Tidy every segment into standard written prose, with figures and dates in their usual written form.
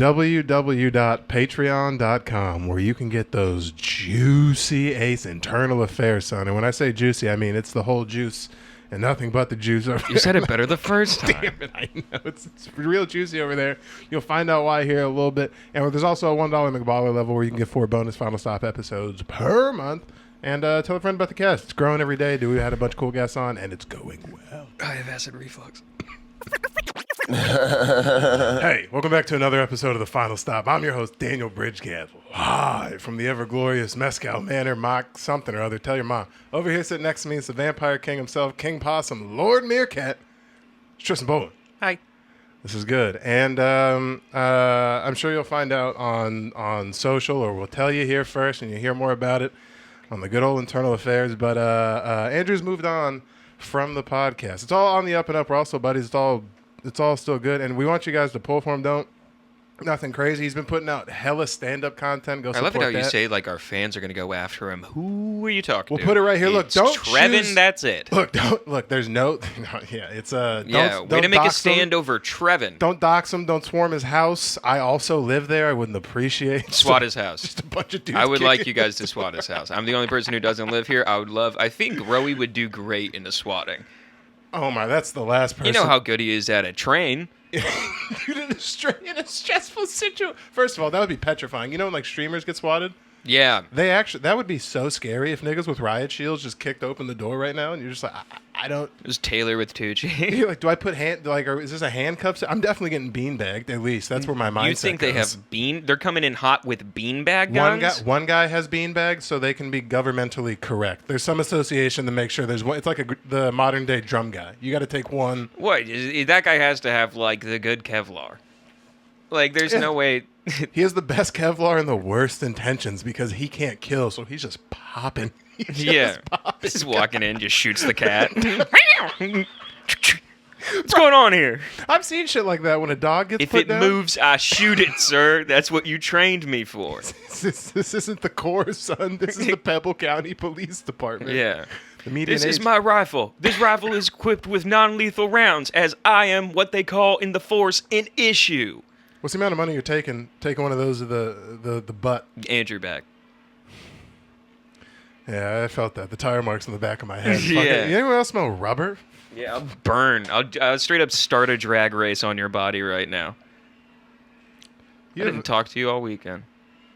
www.patreon.com, where you can get those juicy ace internal affairs, son. And when I say juicy, I mean it's the whole juice and nothing but the juice over there. You said it better the first time. Damn it, I know. It's real juicy over there. You'll find out why here in a little bit. And there's also a $1 McBaller level where you can get 4 bonus Final Stop episodes per month. And tell a friend about the cast. It's growing every day. We had a bunch of cool guests on, and it's going well. I have acid reflux. Hey, welcome back to another episode of The Final Stop. I'm your host, Daniel Bridgecat, live from the ever-glorious Mescal Manor, Mock something or other. Tell your mom. Over here sitting next to me is the Vampire King himself, King Possum, Lord Meerkat, Tristan Bowen. Hi. This is good. And I'm sure you'll find out on social, or we'll tell you here first, and you'll hear more about it on the good old internal affairs. But Andrew's moved on from the podcast. It's all on the up and up. We're also buddies. It's all still good, and we want you guys to pull for him. Nothing crazy. He's been putting out hella stand-up content. Go support that. I love it how you say, like, our fans are going to go after him. Who are you talking to? We'll put it right here. Look, don't Trevin, choose. That's it. Look, there's no yeah, it's way to make a stand over Trevin. Don't dox him. Don't swarm his house. I also live there. I wouldn't appreciate. Swat his house. Just a bunch of dudes. I would like you guys to swat his house. I'm the only person who doesn't live here. I think Rowie would do great in the swatting. Oh my, that's the last person. You know how good he is at a train. Dude, in a stressful situation. First of all, that would be petrifying. You know when like streamers get swatted? Yeah. That would be so scary if niggas with riot shields just kicked open the door right now and you're just like, I don't. It was Taylor with Tucci. You're like, do I put or is this a handcuff? I'm definitely getting beanbagged, at least. That's where my mindset You think they goes. have they're coming in hot with beanbag guns? One guy has beanbags, so they can be governmentally correct. There's some association to make sure there's one. It's like the modern day drum guy. You got to take one. What? That guy has to have, like, the good Kevlar. Like, there's no way. He has the best Kevlar and the worst intentions because he can't kill, so he's just popping. He's walking in, just shoots the cat. What's going on here? I've seen shit like that when a dog gets if put it down. moves, I shoot it, sir. That's what you trained me for. This isn't the Corps, son. This is the Pebble County Police Department. Yeah. This is my rifle. This rifle is equipped with non-lethal rounds, as I am what they call in the force an issue. What's the amount of money you're taking one of those to the butt? Andrew back. Yeah, I felt that. The tire marks on the back of my head. Yeah. Anyone else smell rubber? Yeah, I'll burn. I'll straight up start a drag race on your body right now. I didn't talk to you all weekend.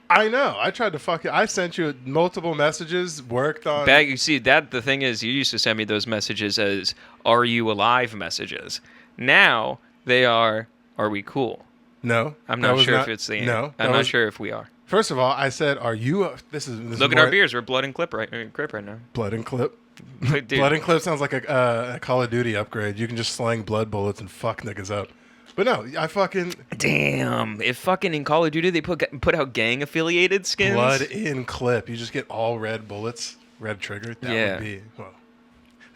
I know. I tried to I sent you multiple messages, worked on... You see, the thing is, you used to send me those messages as, are you alive messages. Now, they are we cool? No. I'm not sure if it's the end. No. I'm not sure if we are. First of all, I said, are you... This Look at our beers. We're Blood and Clip right now. Blood and Clip? Dude. Blood and Clip sounds like a Call of Duty upgrade. You can just slang blood bullets and fuck niggas up. But no, I fucking... Damn. If fucking in Call of Duty they put out gang-affiliated skins... Blood in Clip. You just get all red bullets, red trigger. That would be... Well,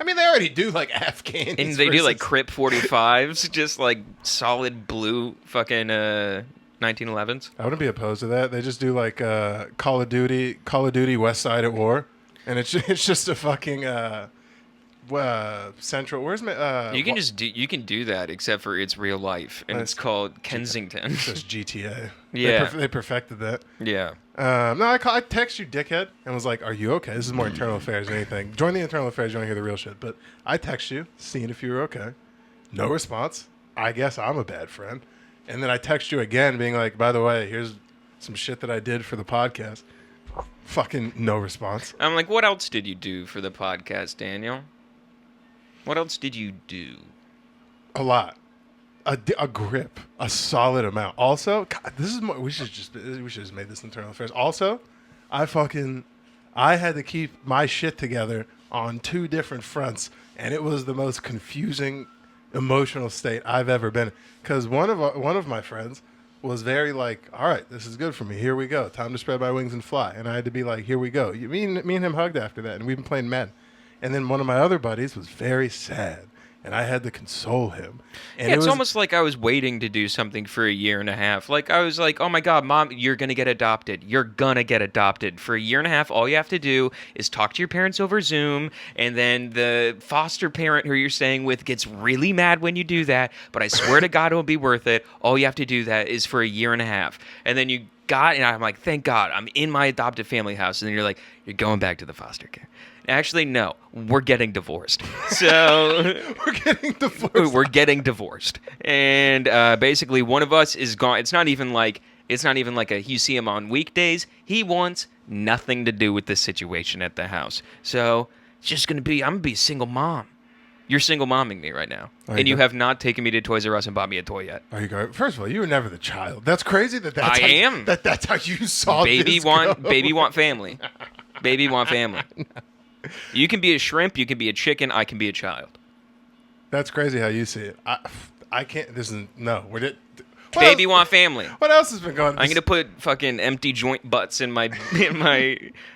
I mean, they already do, like, Afghanis. And they do, like, Crip 45s, just, like, solid blue fucking 1911s. I wouldn't be opposed to that. They just do, like, Call of Duty West Side at War. And it's just a fucking... Central. Where's my? You can do that, except for it's real life, and it's called Kensington. It's just GTA. Yeah, they perfected that. Yeah. No, I text you, dickhead, and was like, "Are you okay?" This is more internal affairs than anything. Join the internal affairs. You want to hear the real shit. But I text you, seeing if you were okay. No response. I guess I'm a bad friend. And then I text you again, being like, "By the way, here's some shit that I did for the podcast." Fucking no response. I'm like, what else did you do for the podcast, Daniel? What else did you do? A lot. A grip. A solid amount. Also, God, this is more, we should just made this internal affairs. Also, I had to keep my shit together on 2 different fronts, and it was the most confusing emotional state I've ever been. Because one of my friends was very like, all right, this is good for me. Here we go. Time to spread my wings and fly. And I had to be like, here we go. Me and him hugged after that, and we've been playing men. And then one of my other buddies was very sad. and I had to console him. And Yeah, it it's was almost like I was waiting to do something for a year and a half. Like, I was like, oh my God, Mom, you're going to get adopted. You're going to get adopted. For a year and a half, all you have to do is talk to your parents over Zoom, and then the foster parent who you're staying with gets really mad when you do that, but I swear to God it'll be worth it. All you have to do that is for a year and a half. And then and I'm like, thank God, I'm in my adopted family house. And then you're like, you're going back to the foster care. Actually, no, we're getting divorced. So we're getting divorced. We're getting divorced, and basically, one of us is gone. It's not even like you see him on weekdays. He wants nothing to do with this situation at the house. So it's just gonna be. I'm gonna be a single mom. You're single momming me right now, and you have not taken me to Toys R Us and bought me a toy yet. Are you going? First of all, you were never the child. That's crazy. That's I am. That's how you saw baby this want go. baby want family. Baby want family. You can be a shrimp. You can be a chicken. I can be a child. That's crazy how you see it. I can't. This is no. We're it. Baby want family. What else has been going on? I'm gonna put fucking empty joint butts in my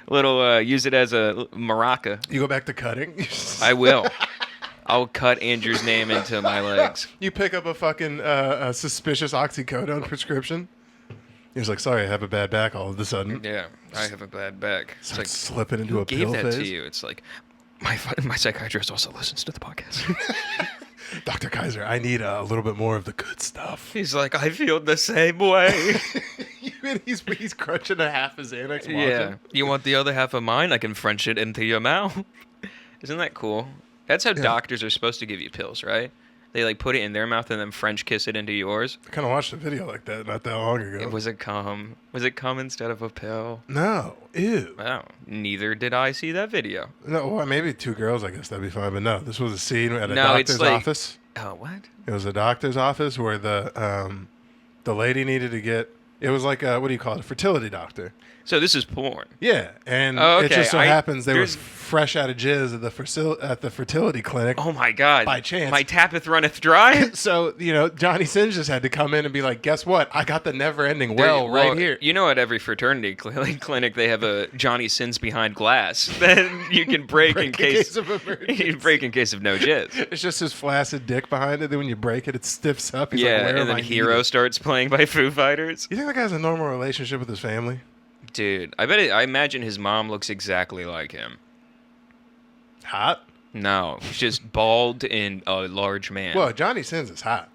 little use it as a maraca. You go back to cutting. I will. I'll cut Andrew's name into my legs. You pick up a fucking a suspicious oxycodone prescription. He was like, "Sorry, I have a bad back." All of a sudden, yeah, I have a bad back. It's like slipping into a gave pill that phase. to you. It's like my psychiatrist also listens to the podcast. Dr. Kaiser, I need a little bit more of the good stuff. He's like, I feel the same way. he's crunching a half his Xanax. Yeah, you want the other half of mine? I can French it into your mouth. Isn't that cool? That's how doctors are supposed to give you pills, right? They like put it in their mouth and then French kiss it into yours. I kind of watched a video like that not that long ago. Was it cum? Was it cum instead of a pill? No. Ew. Oh, neither did I see that video. No, well, maybe two girls, I guess that'd be fine. But no, this was a scene at a doctor's office. Oh, what? It was a doctor's office where the lady needed to get. It was like a, what do you call it? A fertility doctor. So this is porn. Yeah, and it just so happens they were fresh out of jizz at the fertility clinic. Oh my God! By chance, my tappeth runneth dry. So Johnny Sins just had to come in and be like, "Guess what? I got the never-ending well right here." You know, at every fraternity clinic, they have a Johnny Sins behind glass that you can break in case of emergency. You break in case of no jizz. It's just his flaccid dick behind it. Then when you break it, it stiffs up. He's yeah, like, and then Hero starts playing by Foo Fighters. You think that guy has a normal relationship with his family? Dude, I imagine his mom looks exactly like him. Hot? No, he's just bald and a large man. Well, Johnny Sins is hot.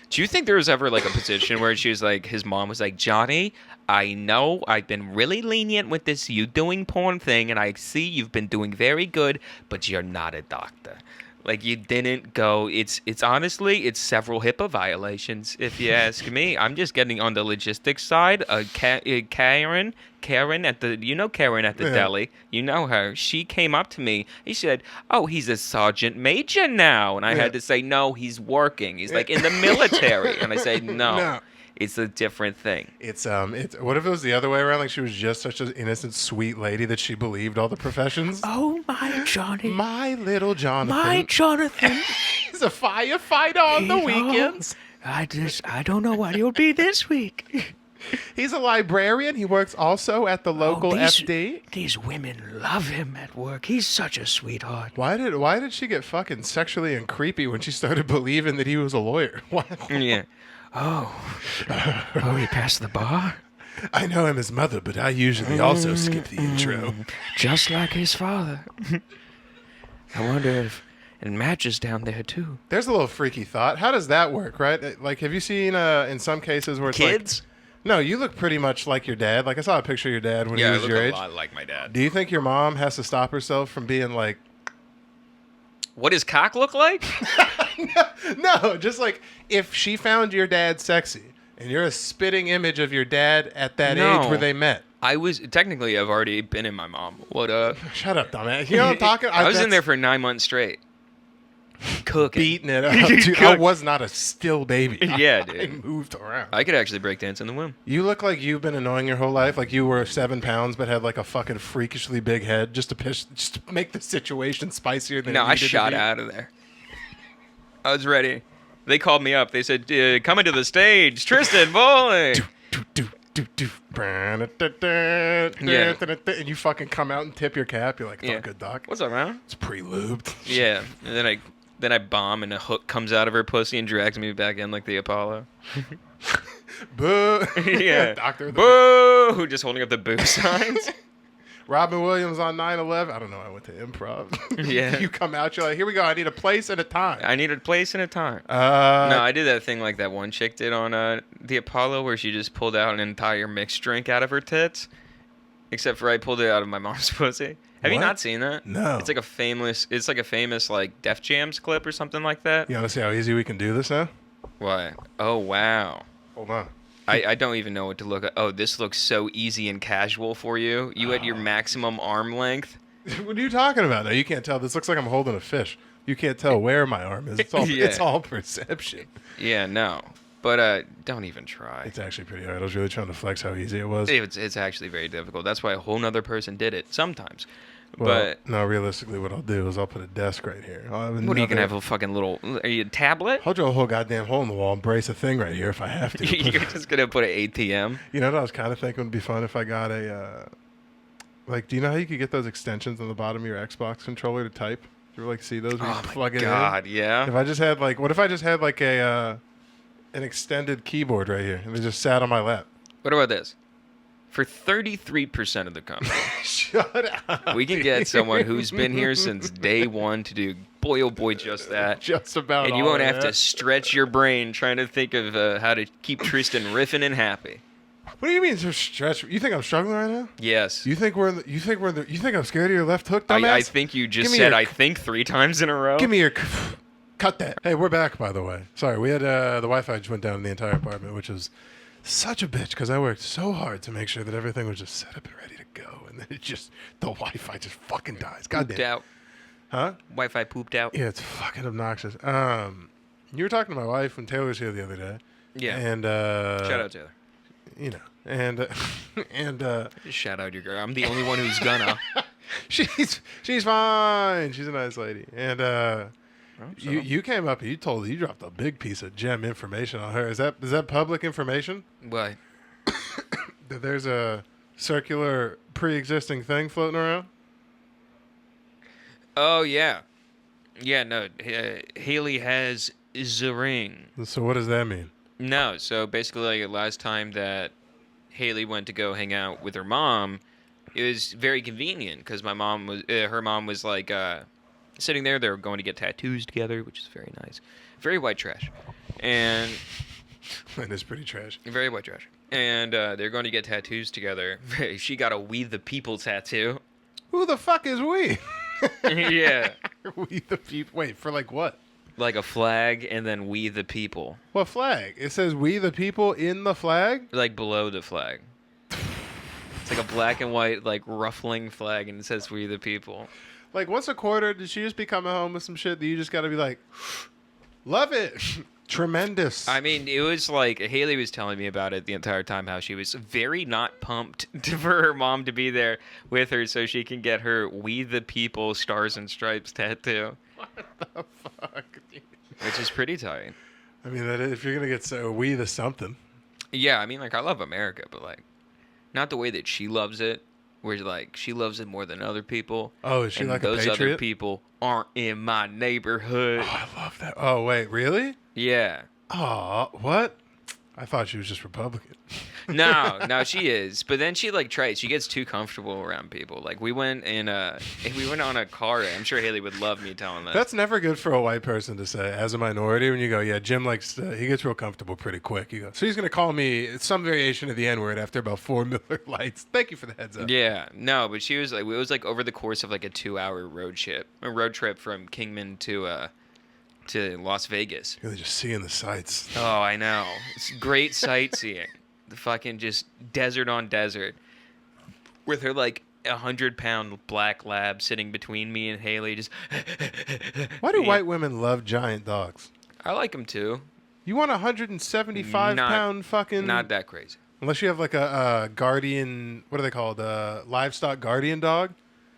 Do you think there was ever like a position where she was like, his mom was like, Johnny, I know I've been really lenient with this you doing porn thing, and I see you've been doing very good, but you're not a doctor. Like, you didn't go. It's honestly, it's several HIPAA violations, if you ask me. I'm just getting on the logistics side. Karen at the, Karen at the deli. You know her. She came up to me. He said, "Oh, he's a sergeant major now." And I had to say, "No, he's working. He's like in the military." And I said, no. It's a different thing. It's what if it was the other way around? Like she was just such an innocent, sweet lady that she believed all the professions. Oh, my Johnny. My little Jonathan. My Jonathan. He's a firefighter on the weekends. I don't know what he'll be this week. He's a librarian. He works also at the local FD. These women love him at work. He's such a sweetheart. Why did she get fucking sexually and creepy when she started believing that he was a lawyer? Yeah. Oh, he passed the bar? I know I'm his mother, but I usually also skip the intro. Just like his father. I wonder if it matches down there, too. There's a little freaky thought. How does that work, right? Like, have you seen in some cases where it's kids? No, you look pretty much like your dad. Like, I saw a picture of your dad when he was your age. Yeah, I look a lot like my dad. Do you think your mom has to stop herself from being like... What does cock look like? No, just like if she found your dad sexy and you're a spitting image of your dad at that age where they met. I've already been in my mom. What up? Shut up, dumbass. You know what I'm talking? I was in there for 9 months straight. Cooking. Beating it up. Dude, I was not a still baby. Yeah, dude. I moved around. I could actually break dance in the womb. You look like you've been annoying your whole life. Like you were 7 pounds but had like a fucking freakishly big head just to make the situation spicier than it needed I shot to be. out of there. I was ready. They called me up. They said, coming to the stage, Tristan Bowling. Yeah. And you fucking come out and tip your cap. You're like, it's all good, doc. What's up, man? It's pre-lubed. Yeah. And then Then I bomb and a hook comes out of her pussy and drags me back in like the Apollo. Boo. Yeah. Doctor. Boo! Just holding up the boo signs. Robin Williams on 9/11. I don't know. I went to improv. Yeah. You come out. You're like, here we go. I need a place and a time. I need a place and a time. No, Uh, I did that thing like that one chick did on the Apollo where she just pulled out an entire mixed drink out of her tits. Except for I pulled it out of my mom's pussy. Have you What? not seen that? No. It's like a famous like Def Jams clip or something like that. You want to see how easy we can do this now? What? Oh wow. Hold on. I don't even know what to look at. Oh, this looks so easy and casual for you. You had your maximum arm length. What are you talking about? No, you can't tell. This looks like I'm holding a fish. You can't tell where my arm is. It's all, Yeah. it's all perception. Yeah, no. But don't even try. It's actually pretty hard. I was really trying to flex how easy it was. It's actually very difficult. That's why a whole nother person did it sometimes. Well, But no, realistically, what I'll do is I'll put a desk right here. what are you gonna have, a fucking little? Are you a tablet? I'll drill a whole goddamn hole in the wall and brace a thing right here if I have to. You're just gonna put an ATM. You know what I was kind of thinking would be fun if I got a, like, do you know how you could get those extensions on the bottom of your Xbox controller to type? Do you ever, like, see those where you plug it God, in? yeah. If I just had, like, what if I just had, like, an extended keyboard right here and it just sat on my lap? What about this? For 33% of the company, Shut up. we can get someone who's been here since day one to do, boy, oh boy, just that. Just about And you all won't of have to that. stretch your brain trying to think of how to keep Tristan riffing and happy. What do you mean, just stretch? You think I'm struggling right now? Yes. You think you think I'm scared of your left hook, dumbass? I think you just Give me said your- I think 3 times in a row. Give me your. Cut that. Hey, we're back, by the way. Sorry, we had the Wi-Fi just went down in the entire apartment, which was such a bitch because I worked so hard to make sure that everything was just set up and ready to go, and then the Wi-Fi just fucking dies. God Pooped damn. out. Huh? Wi-Fi pooped out. Yeah, it's fucking obnoxious. You were talking to my wife when Taylor was here the other day. Yeah. And Shout out Taylor. You know, and Just shout out your girl. I'm the only one who's gonna. she's fine. She's a nice lady. And So. you came up and you dropped a big piece of gem information on her. Is that public information? What? That there's a circular pre-existing thing floating around? Oh yeah. Yeah, no. Haley has the ring. So what does that mean? No, so basically, like last time that Haley went to go hang out with her mom, it was very convenient because her mom was like sitting there. They were going to get tattoos together, which is very nice, very white trash, and That is pretty trash. very white trash. And they're going to get tattoos together. She got a "We the People" tattoo. Who the fuck is we? Yeah, We the people. Wait, for like what? like a flag, and then "We the People," What flag? It says we the people in the flag? like below the flag. It's like a black and white, like ruffling flag, and it says "We the People." Like once a quarter, did she just be coming home with some shit that you just gotta be like, love it. Tremendous. I mean, it was like Haley was telling me about it the entire time, how she was very not pumped for her mom to be there with her so she can get her "We the People" Stars and Stripes tattoo, What the fuck? Dude? which is pretty tight. I mean, that is, if you're gonna get we the something. Yeah, I mean, like, I love America, but like, not the way that she loves it, where like she loves it more than other people. Oh, is she and like a those other patriot? people aren't in my neighborhood. Oh, I love that. Oh, wait, really? Yeah. Oh, what? I thought she was just Republican. No, she is. But then she like tries. She gets too comfortable around people. Like we went on a car ride. I'm sure Haley would love me telling that. That's never good for a white person to say as a minority when you go, yeah, Jim likes, he gets real comfortable pretty quick. You go, so he's going to call me some variation of the N-word after about 4 Miller Lights. Thank you for the heads up. Yeah, no, but she was like, it was like over the course of like a 2-hour road trip from Kingman to Las Vegas. Really just seeing the sights. Oh, I know. It's great sightseeing. The fucking just desert on desert. With her like 100-pound black lab sitting between me and Haley. Just. Why do white women love giant dogs? I like them too. You want a 175-pound fucking... Not that crazy. Unless you have like a guardian... What are they called? Livestock guardian dog?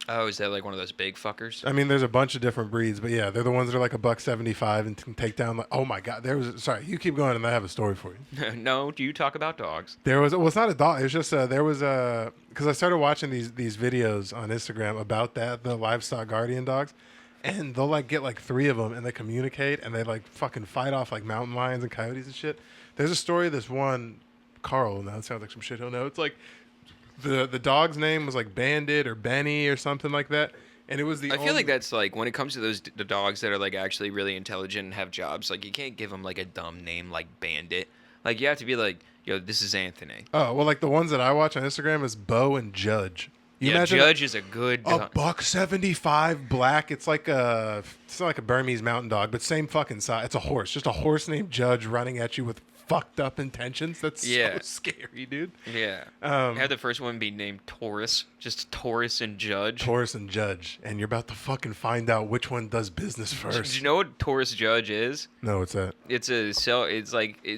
Oh, is that like one of those big fuckers? I mean, there's a bunch of different breeds, but yeah, they're the ones that are like $175 and can take down like... Oh my God. Sorry, you keep going and I have a story for you. No, do you talk about dogs? Well, it's not a dog. It's just because I started watching these videos on Instagram about the livestock guardian dogs, and they'll like get like 3 of them, and they communicate, and they like fucking fight off like mountain lions and coyotes and shit. There's a story. This one, Carl. Now it sounds like some shit he'll know. It's like the dog's name was like Bandit or Benny or something like that, and it was the. I feel like that's like when it comes to the dogs that are like actually really intelligent and have jobs. Like you can't give them like a dumb name like Bandit. Like you have to be like, yo, this is Anthony. Oh well, like the ones that I watch on Instagram is Bo and Judge. You imagine Judge is a good a $1.75 black. It's like it's not like a Burmese mountain dog, but same fucking size. It's a horse, just a horse named Judge running at you with fucked up intentions. That's so scary, dude. Yeah. Have the first one be named Taurus, just Taurus and Judge. Taurus and Judge, and you're about to fucking find out which one does business first. Do you know what Taurus Judge is? No, what's that? It's it's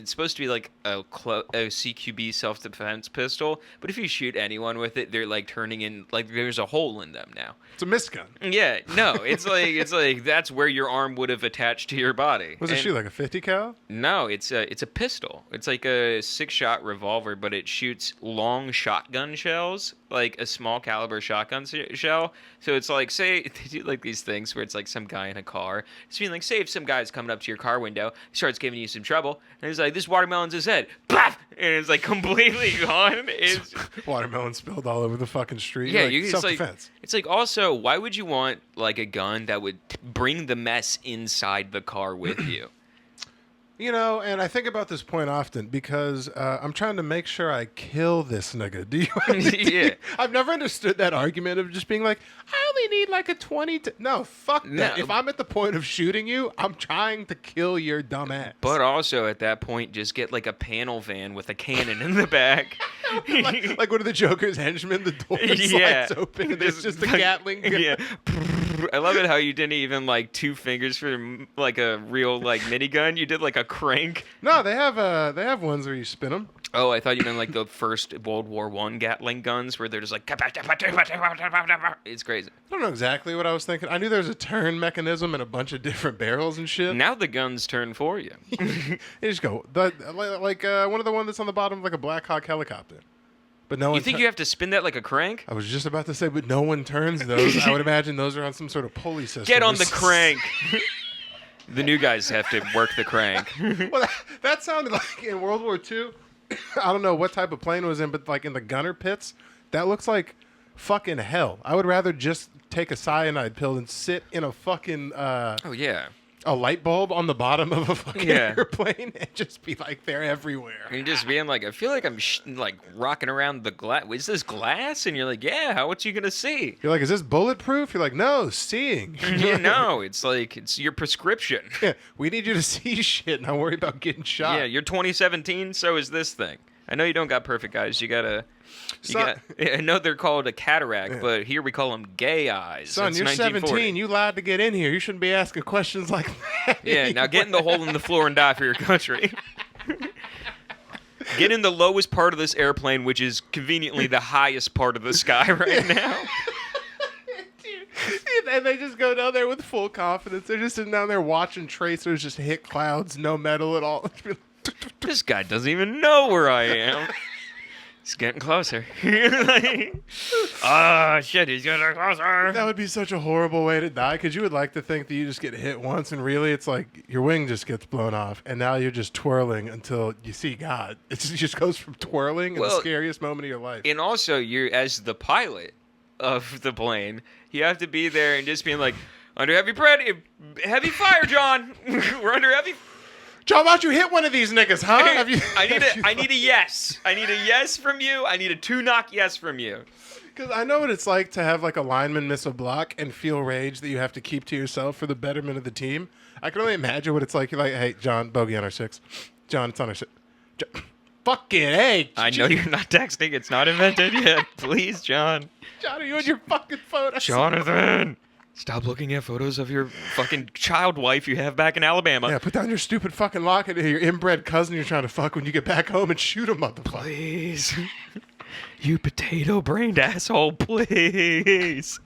supposed to be like a CQB self-defense pistol, but if you shoot anyone with it, they're like turning in like there's a hole in them now. It's a mist gun. Yeah, no, it's like that's where your arm would have attached to your body. Was it shoot like a 50 cal? No, it's a pistol. It's like a 6-shot revolver, but it shoots long shotgun shells, like a small caliber shotgun shell. So it's like, say they do like these things where it's like some guy in a car. It's being like, say if some guy's coming up to your car window, he starts giving you some trouble, and he's like, this watermelon's his head, Blah! And it's like completely gone. It's watermelon spilled all over the fucking street. Yeah, like, self-defense. It's like also, why would you want like a gun that would bring the mess inside the car with you? You know, and I think about this point often because I'm trying to make sure I kill this nigga. Do you? I've never understood that argument of just being like, I only need like a 20. No, fuck that. No. If I'm at the point of shooting you, I'm trying to kill your dumb ass. But also at that point, just get like a panel van with a cannon in the back. like one of the Joker's henchmen, the door slides open and there's just a Gatling gun. Yeah. I love it how you didn't even like 2 fingers for like a real like minigun. You did like a crank. No, they have ones where you spin them. Oh, I thought you meant like the first World War I Gatling guns where they're just like. It's crazy. I don't know exactly what I was thinking. I knew there was a turn mechanism and a bunch of different barrels and shit. Now the guns turn for you. You just go like one of the one that's on the bottom of like a Black Hawk helicopter. But no one. You think you have to spin that like a crank? I was just about to say, but no one turns those. I would imagine those are on some sort of pulley system. Get on the crank. The new guys have to work the crank. Well, that sounded like in World War II. I don't know what type of plane it was in, but like in the gunner pits, that looks like fucking hell. I would rather just take a cyanide pill and sit in a fucking Oh yeah. a light bulb on the bottom of a fucking airplane and just be like, they're everywhere. And just being like, I feel like I'm like rocking around the glass. Is this glass? And you're like, yeah, how what you gonna see? You're like, is this bulletproof? You're like, no, seeing. You know, it's like, it's your prescription. Yeah, we need you to see shit, not worry about getting shot. Yeah, you're 2017, so is this thing. I know you don't got perfect eyes. You gotta... I know they're called a cataract, but here we call them gay eyes. Son, it's you're 17. You lied to get in here. You shouldn't be asking questions like that. Yeah, now get in the hole in the floor and die for your country. Get in the lowest part of this airplane, which is conveniently the highest part of the sky right now. And they just go down there with full confidence. They're just sitting down there watching tracers just hit clouds, no metal at all. This guy doesn't even know where I am. He's getting closer. Oh, shit, he's getting closer. That would be such a horrible way to die, because you would like to think that you just get hit once, and really it's like your wing just gets blown off, and now you're just twirling until you see God. It just goes from twirling in the scariest moment of your life. And also, you're as the pilot of the plane, you have to be there and just being like, under heavy fire, John. We're under heavy John, why don't you hit one of these niggas, huh? I need a yes. I need a yes from you. I need a 2-knock yes from you. Because I know what it's like to have like a lineman miss a block and feel rage that you have to keep to yourself for the betterment of the team. I can only imagine what it's like. You're like, hey, John, bogey on our 6. John, it's on our 6. Fucking hey. I know you're not texting. It's not invented yet. Please, John. John, are you on your fucking phone? Jonathan. Stop looking at photos of your fucking child wife you have back in Alabama. Yeah, put down your stupid fucking locket. Your inbred cousin you're trying to fuck when you get back home and shoot him, motherfucker. Please. You potato-brained asshole, please.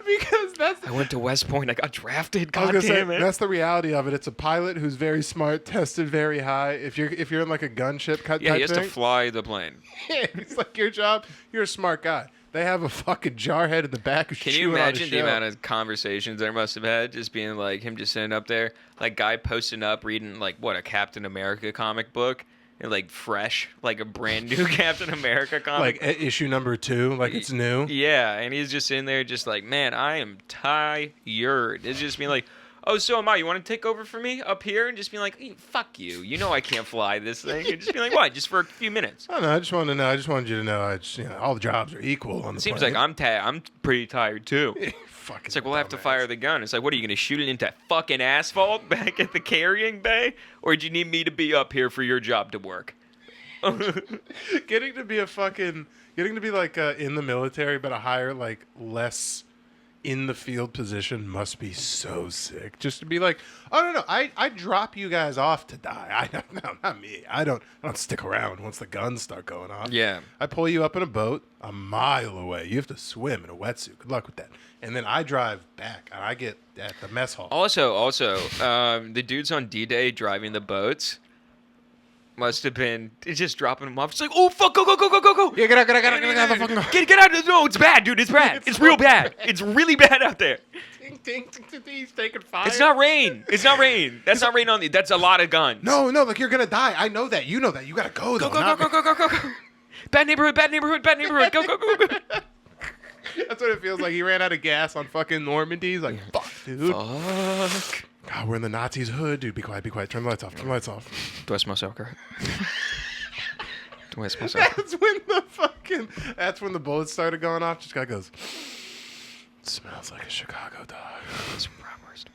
Because I went to West Point. I got drafted. I was God gonna say, damn it. that's the reality of it. It's a pilot who's very smart, tested very high. If you're in like a gunship type Yeah, he has thing, to fly the plane. it's like your job. You're a smart guy. They have a fucking jarhead in the back who's Can you chewing on a imagine the shell. amount of conversations there must have had, just being like him just sitting up there, like guy posting up, reading like what, a Captain America comic book, and like fresh, like a brand new Captain America comic. like issue number 2, like it's new. Yeah, and he's just in there, just like, man, I am tired. It's just being like, oh, so am I. You want to take over for me up here? And just being like, hey, fuck you. You know I can't fly this thing. And just being like, what? Just for a few minutes. I don't know. I just wanted to know. I just wanted you to know. All the jobs are equal on the It seems planet. like I'm pretty tired too. Fucking It's like, we'll have to dumbass. fire the gun. It's like, what are you going to shoot it into fucking asphalt back at the carrying bay? Or do you need me to be up here for your job to work? Getting to be like in the military, but a higher, like less in the field position must be so sick. Just to be like, oh no, I drop you guys off to die. No, not me. I don't stick around once the guns start going off. Yeah. I pull you up in a boat a mile away. You have to swim in a wetsuit. Good luck with that. And then I drive back, and I get at the mess hall. Also, the dudes on D-Day driving the boats must have been just dropping them off. It's like, oh, fuck, go. Yeah, get out the fucking. Get out. No, it's bad, dude. It's bad. It's real bad. It's really bad out there. Ding, ding, ding, ding, ding, he's taking fire. It's not rain. That's not rain on the. That's a lot of guns. No, like you're gonna die. I know that. You know that. You gotta go though. Go. Bad neighborhood. Go. That's what it feels like. He ran out of gas on fucking Normandy. He's like, fuck, dude. Fuck. God, we're in the Nazis' hood, dude. Be quiet. Turn the lights off. Do I smell soccer? Do I smell soccer? That's when the bullets started going off. Just guy goes, it smells like a Chicago dog. It's bratwurst.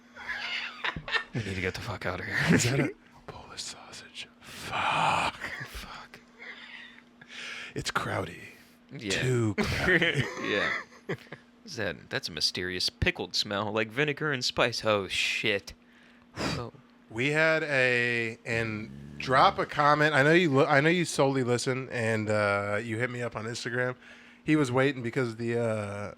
We need to get the fuck out of here. Is that a Polish sausage? Fuck. It's crowdy. Yeah. Too crowdy. Yeah. That's a mysterious pickled smell, like vinegar and spice. Oh shit. Oh. We had and drop a comment. I know you solely listen, and you hit me up on Instagram. He was waiting because the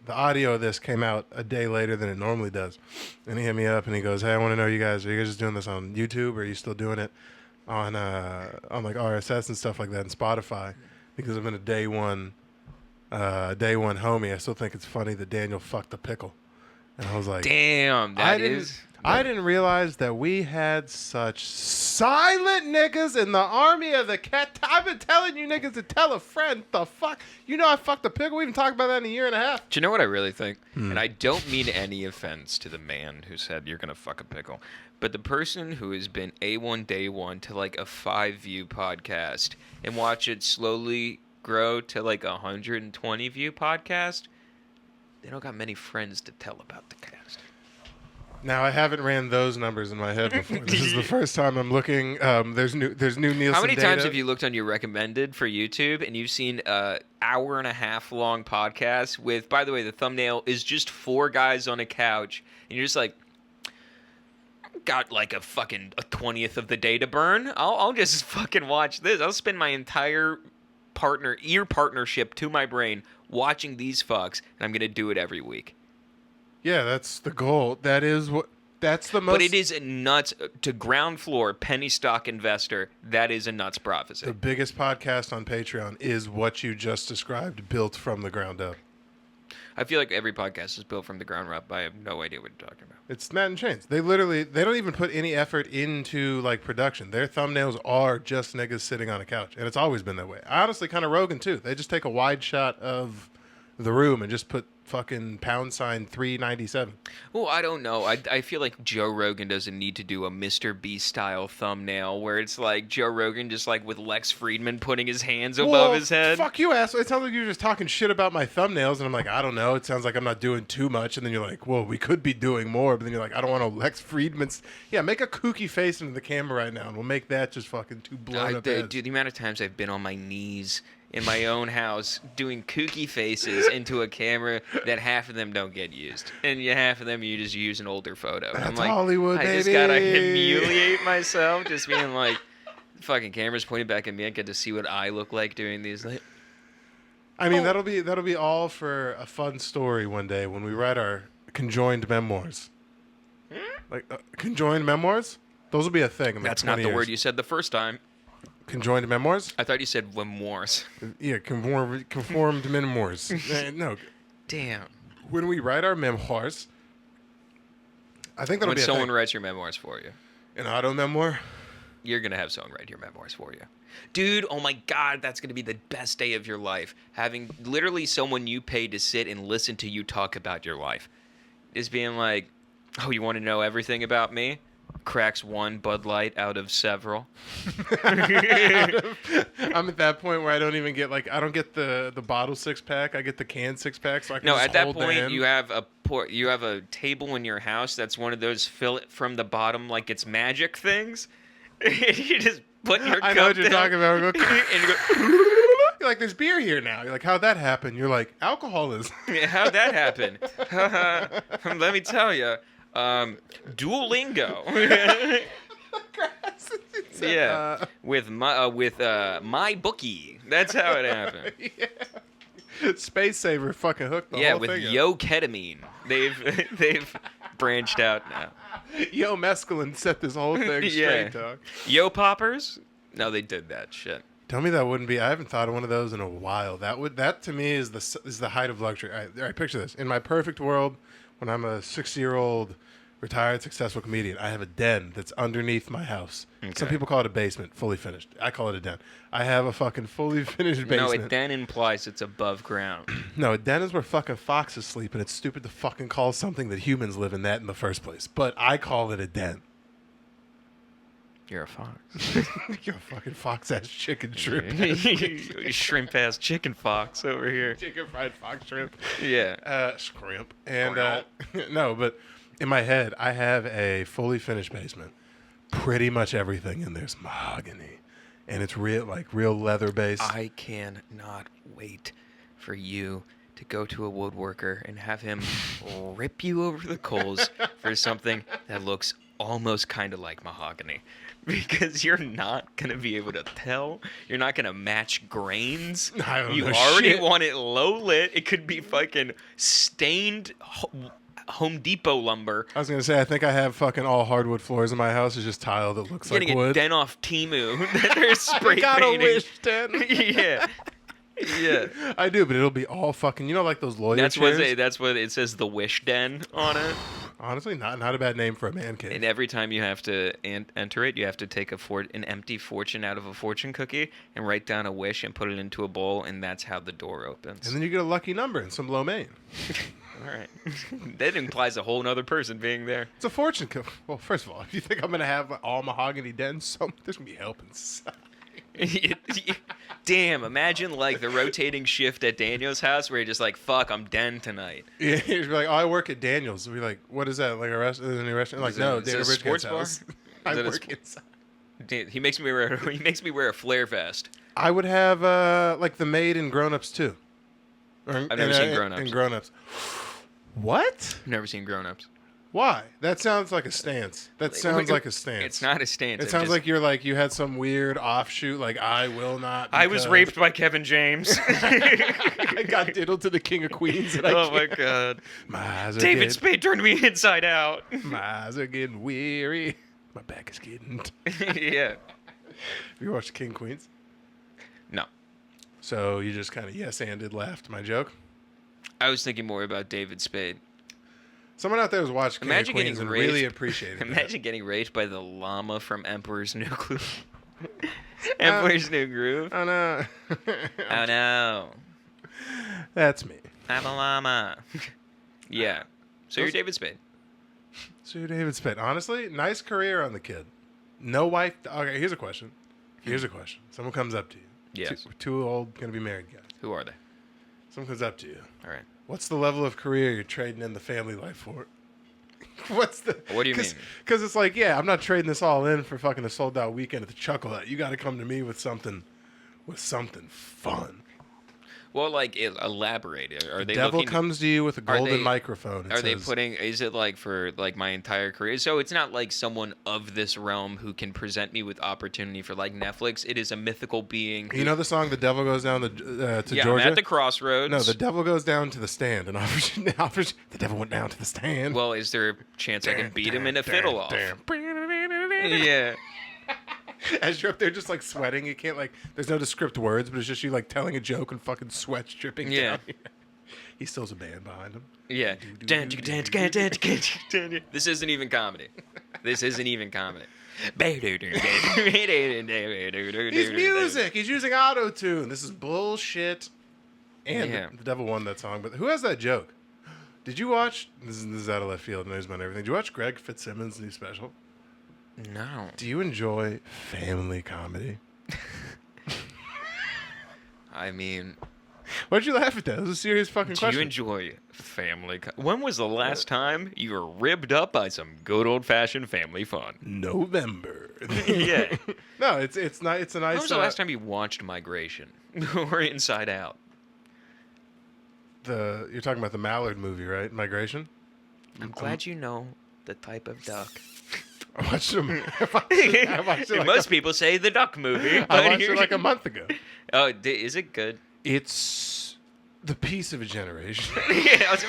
audio of this came out a day later than it normally does, and he hit me up and he goes, "Hey, I want to know are you guys just doing this on YouTube, or are you still doing it on like RSS and stuff like that and Spotify?" Because I've been a day one homie. I still think it's funny that Daniel fucked the pickle, and I was like, Damn, I didn't realize that we had such silent niggas in the army of the cat. I've been telling you niggas to tell a friend. The fuck? You know I fucked the pickle. We even talked about that in a year and a half. Do you know what I really think? And I don't mean any offense to the man who said you're gonna fuck a pickle, but the person who has been A1 day one to like a 5-view podcast and watch it slowly grow to like 120 view podcast, they don't got many friends to tell about the cast. Now I haven't ran those numbers in my head before. This is the first time I'm looking. There's new Nielsen How many data. times have you looked on your recommended for YouTube and you've seen a hour and a half long podcast with, by the way, the thumbnail is just 4 guys on a couch, and you're just like, got like a 20th of the day to burn. I'll just fucking watch this. I'll spend my entire partnership to my brain watching these fucks, and I'm gonna do it every week. Yeah, that's the goal. That's the most. But it is a nuts to ground floor penny stock investor. That is a nuts prophecy. The biggest podcast on Patreon is what you just described, built from the ground up. I feel like every podcast is built from the ground up. I have no idea what you're talking about. It's Matt and Chains. They don't even put any effort into like production. Their thumbnails are just niggas sitting on a couch, and it's always been that way. Honestly, kind of Rogan too. They just take a wide shot of the room and just put fucking #397. Well, I don't know. I feel like Joe Rogan doesn't need to do a Mr. Beast style thumbnail where it's like Joe Rogan just like with Lex Friedman putting his hands above his head. Fuck you, asshole. It sounds like you're just talking shit about my thumbnails, and I'm like, I don't know. It sounds like I'm not doing too much, and then you're like, well, we could be doing more, but then you're like, I don't want to Lex Friedman's. Yeah, make a kooky face into the camera right now, and we'll make that just fucking two blown up heads. Dude, the amount of times I've been on my knees in my own house doing kooky faces into a camera that half of them don't get used, and half of them you just use an older photo. That's I'm like, Hollywood, I baby. just gotta humiliate myself, just being like, fucking cameras pointing back at me. I get to see what I look like doing these. Like, I mean, that'll be all for a fun story one day when we write our conjoined memoirs. Like conjoined memoirs? Those will be a thing. In like That's not 20 the years. word you said the first time. Conjoined memoirs? I thought you said memoirs. Yeah, conformed memoirs. No. Damn. When we write our memoirs, I think that'll When be a someone thing. writes your memoirs for you, An auto memoir? you're going to have someone write your memoirs for you. Dude, oh my God, that's going to be the best day of your life. Having literally someone you pay to sit and listen to you talk about your life. Just being like, oh, you want to know everything about me? Cracks one Bud Light out of several. I'm at that point where I don't even get I don't get the bottle 6-pack. I get the can 6-pack, so I can No, just at that hold the point hand. you have a table in your house that's one of those fill it from the bottom like it's magic things. You just put your I cup know what you're down, talking about. We go, and you go, you're like, there's beer here now. You're like, how'd that happen? You're like, alcoholism. yeah, how'd that happen? Let me tell you. Duolingo. Yeah, with my bookie. That's how it happened. Yeah. Space Saver fucking hooked the Yeah, whole with thing up. Yo Ketamine. They've branched out now. Yo Mescaline set this whole thing Yeah. straight, dog. Yo Poppers? No, they did that shit. Tell me that wouldn't be. I haven't thought of one of those in a while. That to me is the height of luxury. All right, picture this. In my perfect world, when I'm a 60-year-old retired successful comedian, I have a den that's underneath my house. Okay. Some people call it a basement, fully finished. I call it a den. I have a fucking fully finished No, basement. it then implies it's above ground. No, a den is where fucking foxes sleep, and it's stupid to fucking call something that humans live in that in the first place. But I call it a den. You're a fox. You're a fucking fox-ass chicken shrimp. Shrimp-ass chicken fox over here. Chicken fried fox shrimp. Yeah. Shrimp. And no, but in my head, I have a fully finished basement. Pretty much everything in there's mahogany, and it's real leather based. I cannot wait for you to go to a woodworker and have him rip you over the coals for something that looks almost kind of like mahogany. Because you're not going to be able to tell. You're not going to match grains. I don't You know already shit. want it low lit. It could be fucking stained Home Depot lumber. I was gonna say I think I have fucking all hardwood floors in my house. It's just tile that looks like Getting a wood. den off Timu that they're spray got a painting. wish den. Yeah. Yeah. I do, but it'll be all fucking. You know, like those lawyer That's chairs. what it says. The Wish Den on it. Honestly, not a bad name for a man cave. And every time you have to enter it, you have to take an empty fortune out of a fortune cookie and write down a wish and put it into a bowl, and that's how the door opens. And then you get a lucky number and some lo mein. All right. That implies a whole nother person being there. It's a fortune cookie. Well, first of all, if you think I'm gonna have all mahogany dens, there's gonna be help inside. Damn, imagine like the rotating shift at Daniel's house where you're just like, fuck, I'm den tonight. Yeah, you'd be like, oh, I work at Daniel's. We'd be like, what is that? Like a restaurant? Is it a new restaurant? Like, Is no, it a David sports Bridgehead's bar? house. Is I it a work inside. Dude, he makes me wear a flare vest. I would have like the maid in Grown Ups too. I've never seen Grown Ups. In Grown Ups. What? I've never seen Grown Ups. Why? That sounds like a stance. That sounds like a stance. It's not a stance. It sounds like you had some weird offshoot. Like I will not. I was because raped by Kevin James. I got diddled to the King of Queens. And Oh my god. My eyes are David getting, Spade turned me inside out. my eyes are getting weary. My back is getting. Yeah. Have you watched King of Queens? No. So you just kind of yes-anded laughed my joke. I was thinking more about David Spade. Someone out there was watching King Imagine of Queens getting and really raped. appreciated it. Imagine getting raped by the llama from Emperor's New Groove. Emperor's New Groove. Oh no. Oh no. That's me. I'm a llama. Yeah. So you're David Spade. So David Spade. Honestly, nice career on the kid. No wife. Okay, here's a question. Someone comes up to you. Yes. Two old, gonna be married guys. Who are they? Someone comes up to you. All right. What's the level of career you're trading in the family life for? What's the? What do you mean? Because it's like, yeah, I'm not trading this all in for fucking a sold out weekend at the Chuckle Hut. You got to come to me with something fun. Well, like elaborate. Are they Devil looking? comes to you with a Are golden they- microphone. Are they putting? Is it like for like my entire career? So it's not like someone of this realm who can present me with opportunity for like Netflix. It is a mythical being. You know the song "The Devil Goes Down to yeah, Georgia"? I'm at the crossroads. No, the devil goes down to the stand and offers. The devil went down to the stand. Well, is there a chance I can beat him in a fiddle off? Yeah. As you're up there just like sweating, you can't like. There's no descript words, but it's just you like telling a joke and fucking sweat dripping Yeah. down. He still has a band behind him. Yeah. This isn't even comedy. This isn't even comedy. He's music. He's using auto tune. This is bullshit. And Yeah. the devil won that song. But who has that joke? Did you watch? This is out of left field. Knows about everything. Did you watch Greg Fitzsimmons' new special? No. Do you enjoy family comedy? I mean, Why'd you laugh at that? It was a serious fucking do question. you enjoy family? When was the last time you were ribbed up by some good old fashioned family fun? November. Yeah. No, it's not. It's a nice. When was the last time you watched Migration or Inside Out? You're talking about the Mallard movie, right? Migration. I'm glad you know the type of duck. I watched him. I watched it like Most people say the duck movie. I watched it like a month ago. Oh, is it good? It's the piece of a generation. Yeah, I was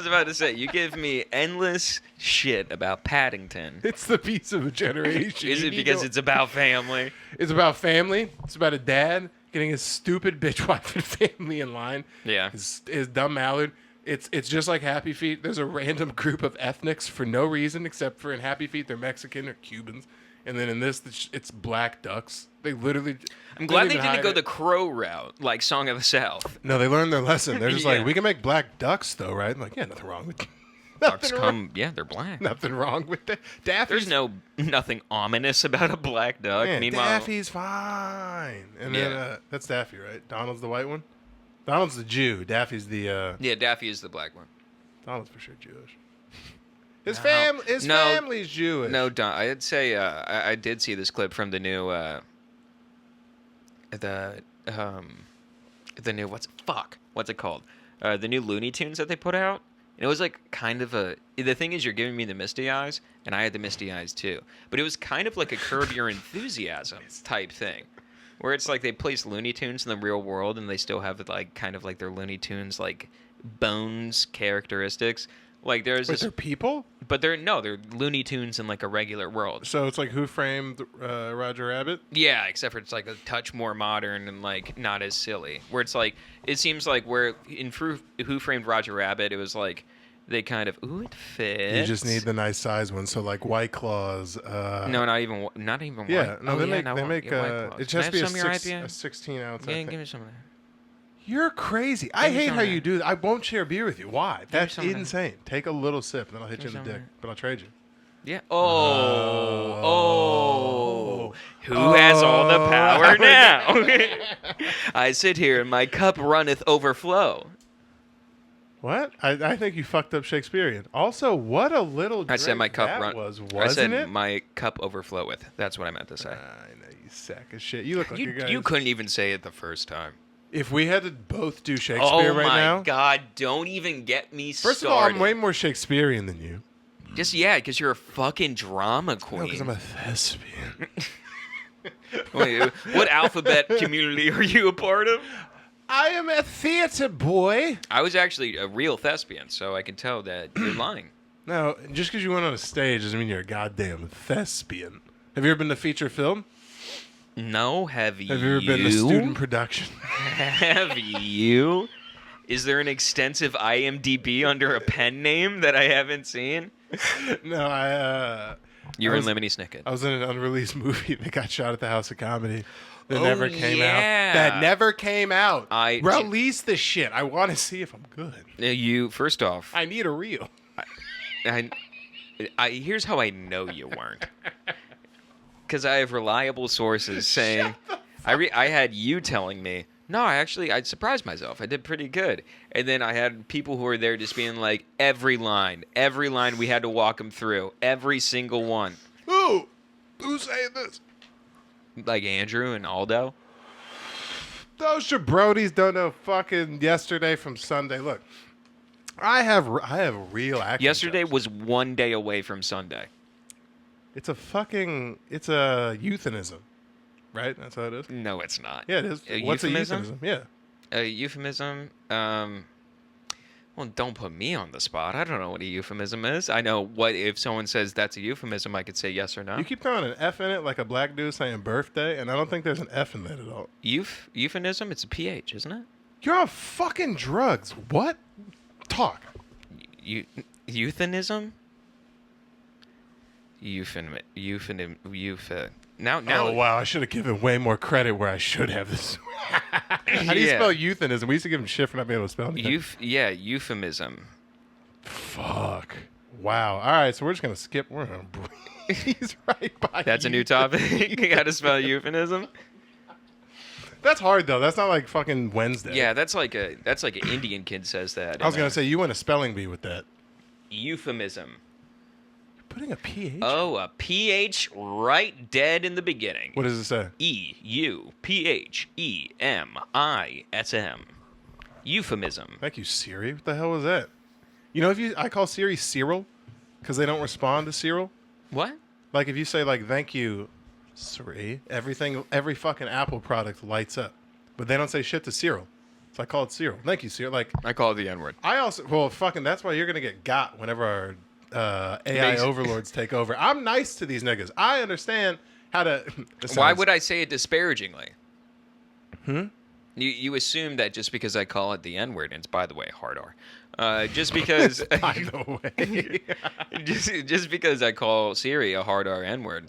about to say. You give me endless shit about Paddington. It's the piece of a generation. Is You it need because to- it's about family? It's about family. It's about a dad getting his stupid bitch wife and family in line. Yeah. His dumb Mallard. It's just like Happy Feet. There's a random group of ethnics for no reason except for in Happy Feet they're Mexican or Cubans, and then in this it's black ducks. They literally. I'm glad they even didn't hide go it. the Crow route, like Song of the South. No, they learned their lesson. They're just Yeah. like, we can make black ducks though, right? I'm like, yeah, nothing wrong with Ducks nothing come, yeah, they're black. Nothing wrong with that. Daffy's There's nothing ominous about a black duck. Man, Meanwhile, Daffy's fine. And then Yeah. that's Daffy, right? Donald's the white one. Donald's the Jew. Daffy's the. yeah, Daffy is the black one. Donald's for sure Jewish. His No. No. family's Jewish. No, I'd say I did see this clip from the new the new what's it called? The new Looney Tunes that they put out. And it was like kind of the thing is you're giving me the misty eyes, and I had the misty eyes too. But it was kind of like a Curb Your Enthusiasm type thing. Where it's like they place Looney Tunes in the real world and they still have like kind of like their Looney Tunes like bones characteristics. Like there's Wait, this they're people? but they're Looney Tunes in like a regular world. So it's like Who Framed Roger Rabbit? Yeah, except for it's like a touch more modern and like not as silly. Where it's like it seems like where in Who Framed Roger Rabbit, it was like they kind of it fits. You just need the nice size one. So like White Claws. no, not even Yeah, White. no, Oh, they yeah, make no, they make. yeah, White Claws. It Can I just have be some of your IPA? a 16 ounce. I Yeah, think. give me some of that. You're crazy. I Give me hate some how of you that. do that. I won't share beer with you. Why? That's some of that. insane. Take a little sip, and then I'll hit you Give in me the some dick. of that. But I'll trade you. Yeah. Oh. Who has all the power now? I sit here and my cup runneth overflow. What? I think you fucked up Shakespearean. Also, what a little drink I said my cup that was, I wasn't said it? my cup overfloweth. That's what I meant to say. I know, you sack of shit. You look like a guy. You couldn't even say it the first time. If we had to both do Oh Shakespeare right my now. God! Don't even get me First started. of all, I'm way more Shakespearean than you. Just because you're a fucking drama No, queen. because I'm a thespian. Wait, what alphabet community are you a part of? I am a theater boy. I was actually a real thespian, so I can tell that you're lying. No, just because you went on a stage doesn't mean you're a goddamn thespian. Have you ever been to feature film? No, have you? Have you ever been to student production? Have you? Is there an extensive IMDb under a pen name that I haven't seen? No, You I were in was- Lemony Snicket. I was in an unreleased movie that got shot at the House of Comedy. That Oh, never came out. yeah. That never came out. I- Release the shit. I want to see if I'm good. You first off, I need a reel. I here's how I know you weren't. Because I have reliable sources saying, I had you telling me, no, I surprised myself. I did pretty good. And then I had people who were there just being like, every line we had to walk them through, every single one. Who's saying this? Like Andrew and Aldo. The Those jabronis don't know fucking yesterday from Sunday. Look, I have real acting Yesterday jokes. was one day away from Sunday. It's a euphemism, right? That's how it is. No, it's not. Yeah, it is. What's euphemism? a euphemism? Yeah. A euphemism? Well, don't put me on the spot. I don't know what a euphemism is. I know what if someone says that's a euphemism, I could say yes or no. You keep throwing an F in it like a black dude saying birthday, and I don't think there's an F in that at all. Euphemism? It's a PH, isn't it? You're on fucking drugs. What? Talk. Euthanism? Now. Oh wow! I should have given way more credit where I should have. This. How do you Yeah. spell euphemism? We used to give him shit for not being able to spell anything. Euphemism. Fuck. Wow. All right, so we're just gonna skip. We're gonna breeze right by. That's a new topic. How to spell euphemism? That's hard though. That's not like fucking Wednesday. Yeah, that's like an Indian kid says that. I was gonna say you went a spelling bee with that. Euphemism. Putting a PH. Oh, a PH right dead in the beginning. What does it say? EUPHEMISM. Euphemism. Thank you, Siri. What the hell was that? You know, I call Siri Cyril because they don't respond to Cyril. What? Like if you say like thank you, Siri, every fucking Apple product lights up, but they don't say shit to Cyril. So I call it Cyril. Thank you, Cyril. Like I call it the N-word. I also fucking that's why you're gonna get got whenever our AI overlords take over. I'm nice to these niggas. I understand how to. Why would I say it disparagingly? You assume that just because I call it the N-word, and it's, by the way, hard R. Just because, By the way, just because I call Siri a hard R N-word,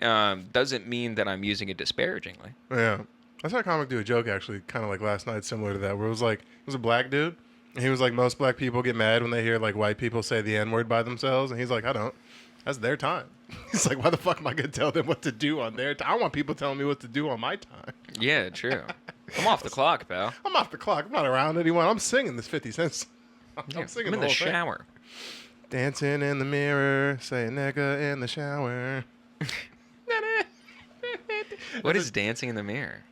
doesn't mean that I'm using it disparagingly. yeah. I saw a comic do a joke actually, kind of like last night, similar to that, where it was a black dude, and he was like, most black people get mad when they hear like white people say the N-word by themselves, and he's like, I don't. That's their time. He's like, why the fuck am I gonna tell them what to do on their time? I want people telling me what to do on my time. Yeah, true. I'm off the clock, pal. I'm off the clock. I'm not around anyone. I'm singing this 50 Cent. I'm singing I'm in the the whole thing. shower. Dancing in the mirror, say nigga in the shower. What is dancing in the mirror?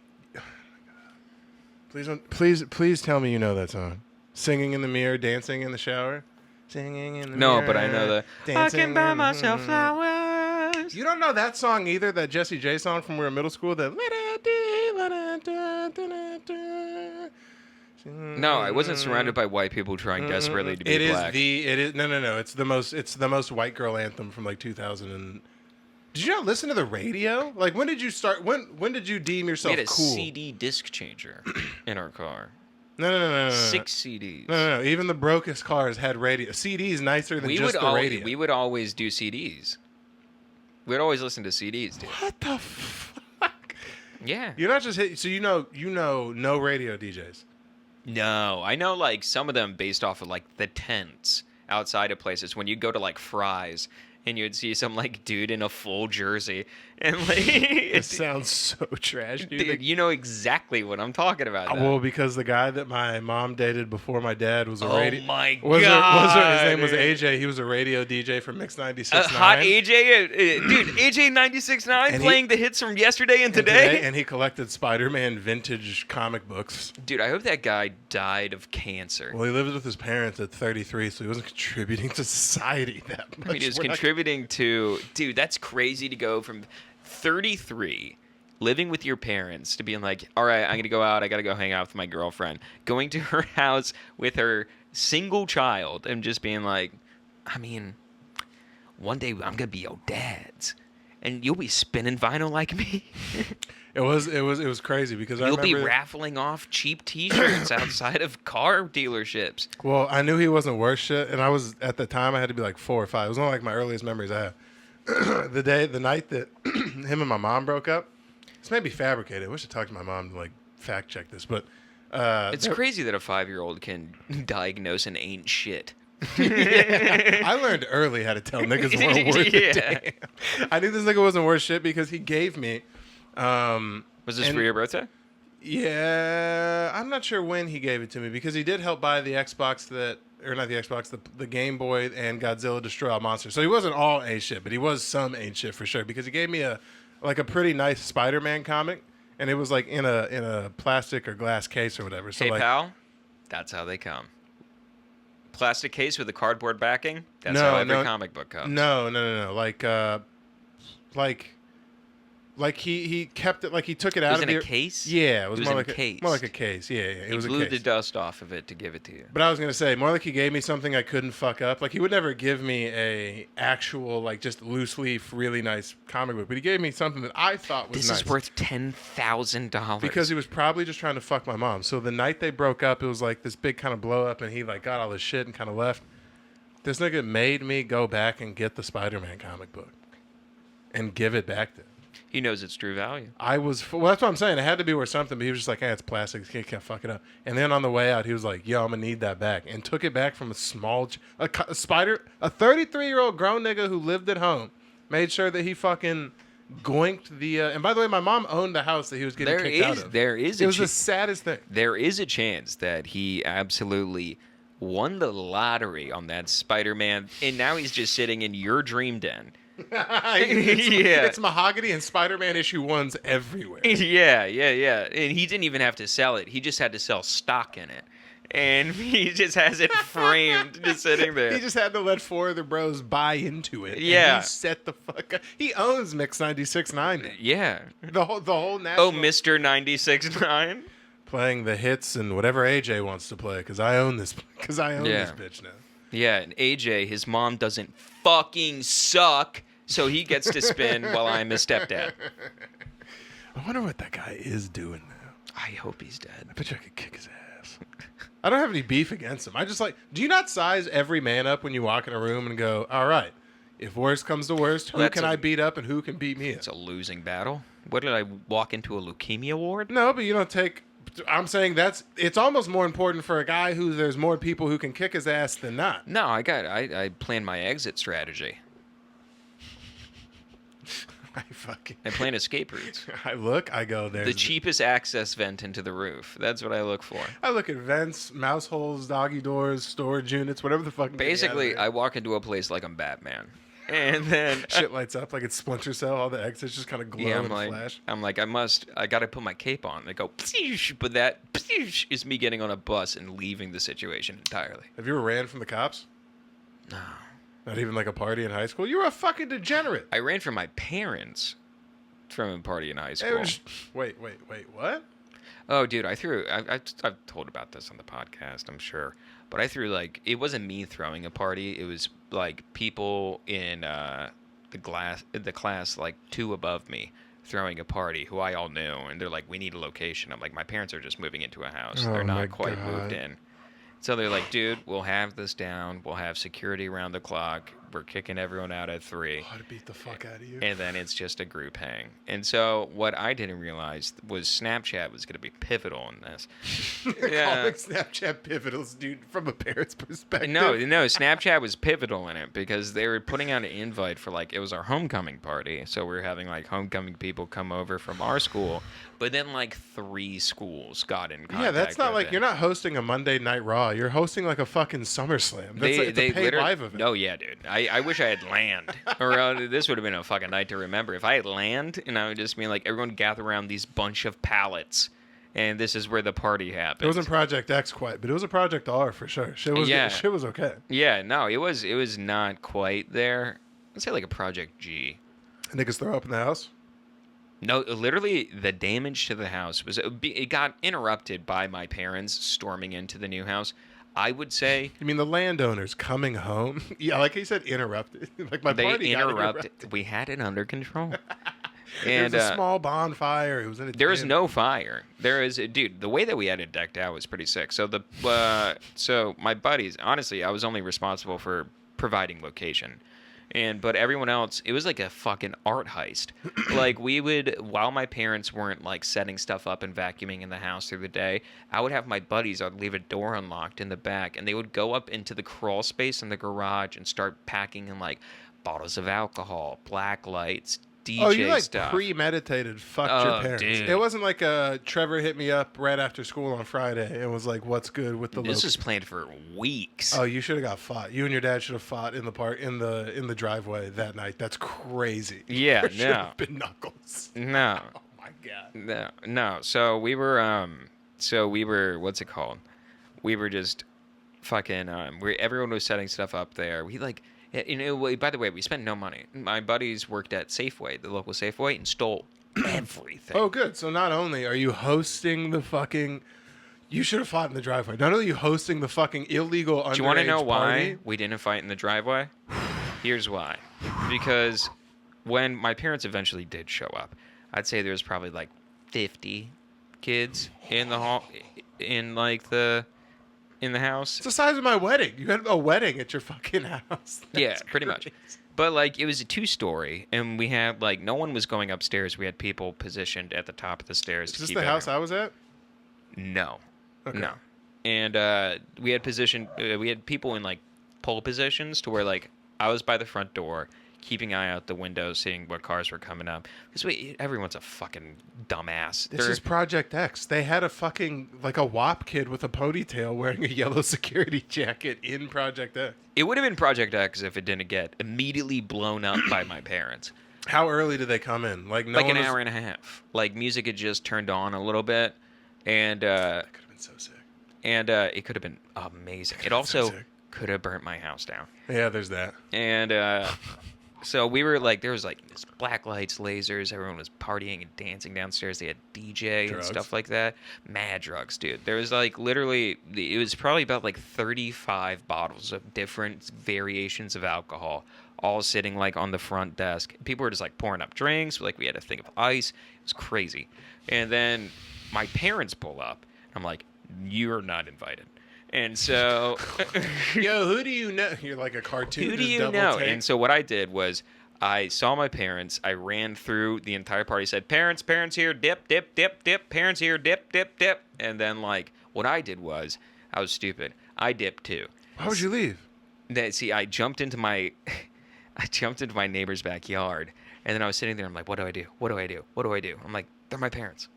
Please tell me you know that song. Singing in the mirror, dancing in the shower. Singing in the No, mirror. but I know the I dancing can buy in- myself flowers. You don't know that song either, that Jessie J song from we were in middle school? That No, I wasn't surrounded by white people trying desperately to be black. It is no. It's the most white girl anthem from like 2000 and. Did you not listen to the radio? Like when did you start? When did you deem We yourself had a cool? CD disc changer in our car. No. 6 CDs. No. Even the brokest cars had radio. CDs nicer than just the radio. We would always do CDs. We'd always listen to CDs, dude. What the fuck? Yeah. You're not just hit. So you know no radio DJs. No, I know like some of them based off of like the tents outside of places. When you go to like Fry's and you'd see some like dude in a full jersey and like It sounds so trash, dude. dude, you know exactly what I'm talking about. Now. Well, because the guy that my mom dated before my dad was a Oh radio. my His God, name was dude. AJ. He was a radio DJ for Mix 96.9. Hot AJ, dude, AJ 96.9 And playing the hits from yesterday and today. And he collected Spider-Man vintage comic books. Dude, I hope that guy died of cancer. Well, he lived with his parents at 33, so he wasn't contributing to society that much. I mean, he was We're not- contributing to, dude, that's crazy to go from 33, living with your parents, to being like, all right, I'm going to go out. I got to go hang out with my girlfriend. Going to her house with her single child and just being like, I mean, one day I'm going to be your dad's. And you'll be spinning vinyl like me. It was crazy because I You'll be remember. raffling off cheap T-shirts outside of car dealerships. Well, I knew he wasn't worth shit, and I was at the time I had to be like 4 or 5. It was one of like my earliest memories I have. the night that him and my mom broke up. This may be fabricated. I wish I talked to my mom to like fact check this, but It's crazy that a 5-year-old can diagnose an ain't shit. I learned early how to tell niggas weren't worth a damn. I knew this nigga wasn't worth shit because he gave me. Was this for your birthday? Yeah, I'm not sure when he gave it to me because he did help buy the Xbox not the Xbox, the Game Boy and Godzilla Destroy All Monsters. So he wasn't all ain't shit, but he was some ain't shit for sure because he gave me a pretty nice Spider-Man comic. and it was like in a plastic or glass case or whatever. So Hey, like, pal, that's how they come. Plastic case with a cardboard backing. That's No, how every no, comic book comes. no. Like he kept it, like he took it out was of in the a case? Yeah, it was It was more in like a case. more like a case. Yeah, it He was a blew case. the dust off of it to give it to you. But I was gonna say more like he gave me something I couldn't fuck up. Like he would never give me a actual like just loose leaf, really nice comic book, but he gave me something that I thought was This nice. is worth $10,000. Because he was probably just trying to fuck my mom. So the night they broke up, it was like this big kind of blow up, and he like got all his shit and kind of left. This nigga made me go back and get the Spider-Man comic book and give it back to him. He knows its true value. Well, that's what I'm saying. It had to be worth something, but he was just like, hey, it's plastic. You can't fuck it up. And then on the way out, he was like, yo, I'm going to need that back. And took it back from a 33-year-old grown nigga who lived at home. Made sure that he fucking goinked the... and by the way, my mom owned the house that he was getting kicked out of. It was the saddest thing. There is a chance that he absolutely won the lottery on that Spider-Man, and now he's just sitting in your dream den. It's mahogany and Spider-Man issue 1's everywhere. Yeah. And he didn't even have to sell it. He just had to sell stock in it. And he just has it framed, just sitting there. He just had to let 4 other bros buy into it. Yeah. And he set the fuck up. He owns Mix 96.9. Yeah. The whole national... Oh, Mr. 96.9? Playing the hits and whatever AJ wants to play, because I own this bitch now. Yeah, and AJ, his mom doesn't fucking suck, so he gets to spin while I'm his stepdad. I wonder what that guy is doing now. I hope he's dead. I bet you I could kick his ass. I don't have any beef against him. I just like, do you not size every man up when you walk in a room and go, all right, if worst comes to worst, who can I beat up and who can beat me up? It's a losing battle. What did I walk into a leukemia ward? No, but you don't take... I'm saying it's almost more important for a guy who there's more people who can kick his ass than not. No, I planned my exit strategy. I plan escape routes. I go there. The cheapest access vent into the roof. That's what I look for. I look at vents, mouse holes, doggy doors, storage units, whatever the fuck. Basically, I walk into a place like I'm Batman. And then shit lights up like it's Splinter Cell. All the exits just kind of glow and flash. I'm like, I got to put my cape on. They go, psheesh, but that psheesh is me getting on a bus and leaving the situation entirely. Have you ever ran from the cops? No. Not even like a party in high school? You were a fucking degenerate. I ran from my parents from a party in high school. Wait, what? Oh, dude, I've told about this on the podcast, I'm sure. But I threw, like, it wasn't me throwing a party. It was, like, people in the class, like, 2 above me throwing a party who I all knew. And they're like, we need a location. I'm like, my parents are just moving into a house. Oh, they're not quite moved in. So they're like, dude, we'll have this down. We'll have security around the clock. We're kicking everyone out at 3. Oh, to beat the fuck out of you. And then it's just a group hang. And so what I didn't realize was Snapchat was going to be pivotal in this. Calling Snapchat pivotals, dude, from a parent's perspective. No, Snapchat was pivotal in it because they were putting out an invite for, like, it was our homecoming party. So we were having, like, homecoming people come over from our school. But then, like, 3 schools got in contact. Yeah, that's not like, it. you're not hosting a Monday Night Raw. You're hosting, like, a fucking SummerSlam. It's a paid live event. No, yeah, dude. I wish I had land. Or this would have been a fucking night to remember. If I had land, and I would just be like, everyone gather around these bunch of pallets, and this is where the party happened. It wasn't Project X quite, but it was a Project R for sure. Shit was okay. Yeah, no, it was not quite there. I'd say like a Project G. Niggas throw up in the house? No, literally, the damage to the house was... It got interrupted by my parents storming into the new house. I would say... You mean the landowners coming home? Yeah, like he said, interrupted. Like my party got interrupted. We had it under control. And there was a small bonfire. It was in a There is no fire. There is... Dude, the way that we had it decked out was pretty sick. So so my buddies... Honestly, I was only responsible for providing location. But everyone else, it was like a fucking art heist. Like, we would, while my parents weren't, like, setting stuff up and vacuuming in the house through the day, I would have my buddies, I'd leave a door unlocked in the back, and they would go up into the crawl space in the garage and start packing in, like, bottles of alcohol, black lights, DJ you like stuff. Premeditated fucked your parents. Dude. It wasn't like Trevor hit me up right after school on Friday and was like, what's good with the This was planned for weeks. Oh, you should have got fought. You and your dad should have fought in the park in the driveway that night. That's crazy. Yeah, There should have been knuckles. No. Oh my God. No. So we were. What's it called? We were just fucking. Everyone was setting stuff up there. We like. By the way, we spent no money. My buddies worked at Safeway, the local Safeway, and stole everything. Oh, good. So not only are you hosting the fucking, you should have fought in the driveway. Not only are you hosting the fucking illegal underage Do you want to know party, why we didn't fight in the driveway? Here's why. Because when my parents eventually did show up, I'd say there was probably like 50 kids in the hall, in the house. It's the size of my wedding. You had a wedding at your fucking house. Yeah, That's pretty much. crazy. But like it was a 2-story, and we had like no one was going upstairs. We had people positioned at the top of the stairs. Is to this keep the house everyone- I was at? No, Okay. no. And we had we had people in like pole positions to where like I was by the front door, keeping an eye out the window, seeing what cars were coming up. Because everyone's a fucking dumbass. This is Project X. They had a fucking, like a WAP kid with a ponytail wearing a yellow security jacket in Project X. It would have been Project X if it didn't get immediately blown up by my parents. How early did they come in? Like no Like one an was... hour and a half. Like music had just turned on a little bit, and That could have been so sick. it could have been amazing. It been so also sick. could have burnt my house down. Yeah, there's that. And so we were like, there was like this black lights, lasers. Everyone was partying and dancing downstairs. They had DJ Drugs. and stuff like that. Mad drugs, dude. There was like literally, it was probably about like 35 bottles of different variations of alcohol, all sitting like on the front desk. People were just like pouring up drinks. Like we had a thing of ice. It was crazy. And then my parents pull up. I'm like, you're not invited. And so, Yo, who do you know? You're like a cartoon. who do just you double know? take. And so what I did was I saw my parents. I ran through the entire party. Said, parents here, dip, dip, dip, dip. Parents here, dip, dip, dip. And then like what I did was I was stupid. I dipped too. Why would you leave? See, I jumped into my neighbor's backyard, and then I was sitting there. I'm like, what do I do? What do I do? What do I do? I'm like, they're my parents.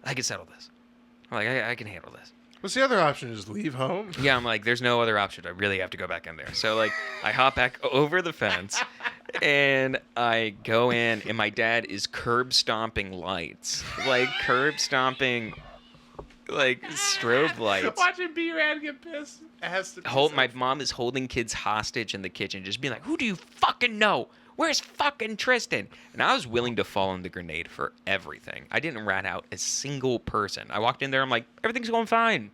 I can settle this. I'm like, I can handle this. What's the other option? Just leave home? Yeah, I'm like, there's no other option. I really have to go back in there. So, like, I hop back over the fence, and I go in, and my dad is curb stomping lights. Like, curb stomping, like, strobe lights. Watching B-Rad get pissed. It has to be My mom is holding kids hostage in the kitchen, just being like, who do you fucking know? Where's fucking Tristan? And I was willing to fall in the grenade for everything. I didn't rat out a single person. I walked in there, I'm like, everything's going fine.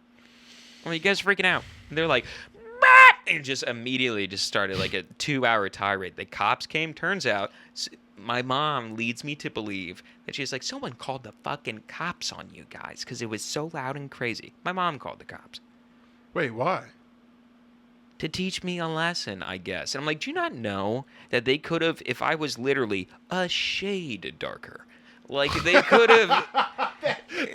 I'm like, you guys are freaking out. And they're like, "Bah!" And just immediately just started like a 2-hour tirade. The cops came. Turns out my mom leads me to believe that she's like, someone called the fucking cops on you guys because it was so loud and crazy. My mom called the cops. Wait, why? To teach me a lesson, I guess. And I'm like, do you not know that they could have, if I was literally a shade darker, like they could have.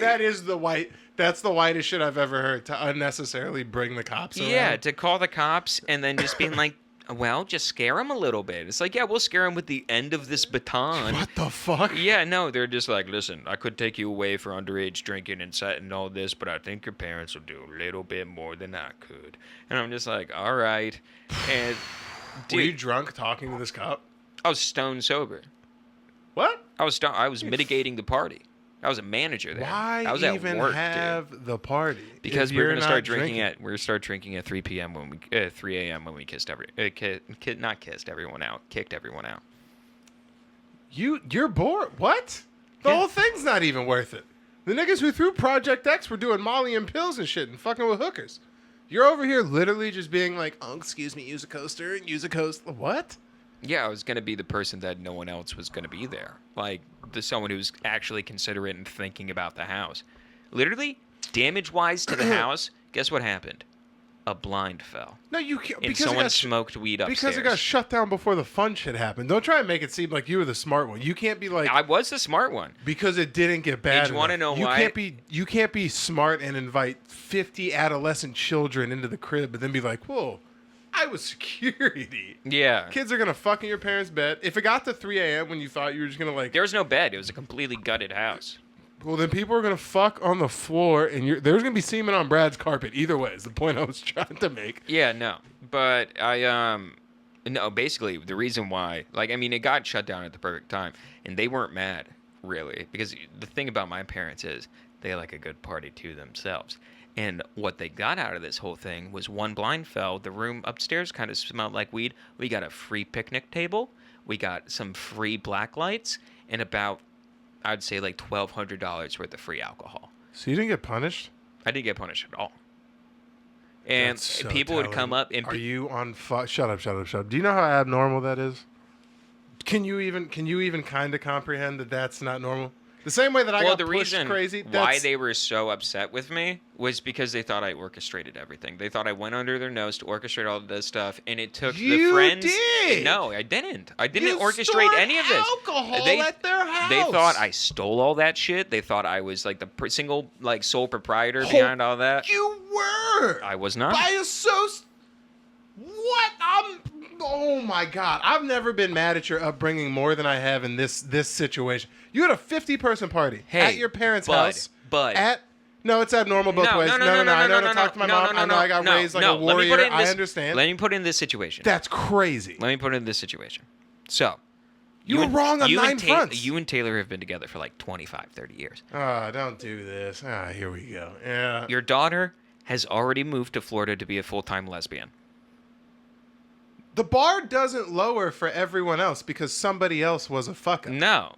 That is the white. That's the whitest shit I've ever heard. To unnecessarily bring the cops around. Yeah, to call the cops and then just being like, well, just scare them a little bit. It's like, yeah, we'll scare them with the end of this baton. What the fuck? Yeah, no, they're just like, listen, I could take you away for underage drinking and all this, but I think your parents will do a little bit more than I could. And I'm just like, all right. And Were you dude, drunk talking to this cop? I was stone sober. What? I was mitigating the party. I was a manager there. Why I was at even work, have dude. the party? Because if we're you're gonna not start drinking at 3 p.m. when we 3 a.m. when we kissed not kissed everyone out, kicked everyone out. You're bored. What? The Yeah. whole thing's not even worth it. The niggas who threw Project X were doing Molly and pills and shit and fucking with hookers. You're over here literally just being like, oh, excuse me, use a coaster, use a coaster. What? Yeah, I was gonna be the person that no one else was gonna be there, like someone who's actually considerate and thinking about the house. Literally, damage-wise to the house, guess what happened? A blind fell. No, you can't. And Because someone smoked weed upstairs. Because it got shut down before the fun shit happened. Don't try and make it seem like you were the smart one. You can't be like I was the smart one. because it didn't get bad. Did you wanna enough. know why? You can't be smart and invite 50 adolescent children into the crib and then be like, whoa, I was security. Yeah. Kids are gonna fuck in your parents' bed. If it got to 3 a.m. when you thought you were just gonna like, There was no bed. It was a completely gutted house. well, then people are gonna fuck on the floor, and there's gonna be semen on Brad's carpet. Either way, is the point I was trying to make. Yeah, no. But no, basically the reason why, like, I mean, it got shut down at the perfect time, and they weren't mad. really, because the thing about my parents is they like a good party to themselves. And what they got out of this whole thing was one blind fell. The room upstairs kind of smelled like weed. We got a free picnic table. We got some free black lights and about, I'd say, like $1,200 worth of free alcohol. So you didn't get punished? I didn't get punished at all. And That's so people would come telling. up and Are you on Shut up, shut up, shut up. Do you know how abnormal that is? Can you even kind of comprehend that that's not normal? The same way that I got the pushed reason crazy. why they were so upset with me was because they thought I orchestrated everything. They thought I went under their nose to orchestrate all of this stuff, and it took the friends. Did. No, I didn't. I didn't You orchestrate stored any of this. Alcohol at their house. They thought I stole all that shit. They thought I was like the single sole proprietor behind all that. You were. I was not. By what? Oh my God! I've never been mad at your upbringing more than I have in this situation. You had a 50-person party at your parents' house. No, it's abnormal both ways. No. I know to talk to my mom. I know I got raised like a warrior. I understand. Let me put it in this situation. That's crazy. Let me put it in this situation. So, you were wrong on 9 fronts. You and Taylor have been together for like 25, 30 years. Don't do this. Here we go. Yeah. Your daughter has already moved to Florida to be a full-time lesbian. The bar doesn't lower for everyone else because somebody else was a fuck-up. No.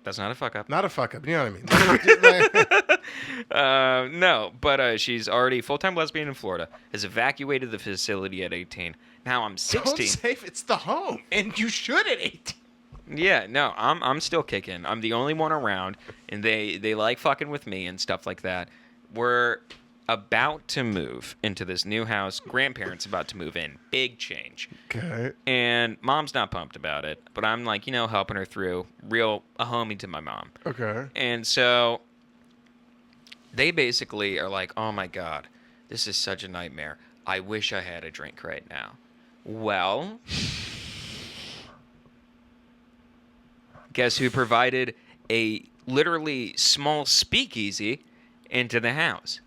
That's not a fuck-up. Not a fuck-up. You know what I mean? No, but she's already full-time lesbian in Florida, has evacuated the facility at 18. Now I'm 16. Don't say it's the home, and you should at 18. Yeah, no, I'm still kicking. I'm the only one around, and they like fucking with me and stuff like that. We're about to move into this new house. Grandparents about to move in. Big change. Okay. And mom's not pumped about it, but I'm like, helping her through. A homie to my mom. Okay. And so they basically are like, oh my God, this is such a nightmare. I wish I had a drink right now. Well, guess who provided a literally small speakeasy into the house?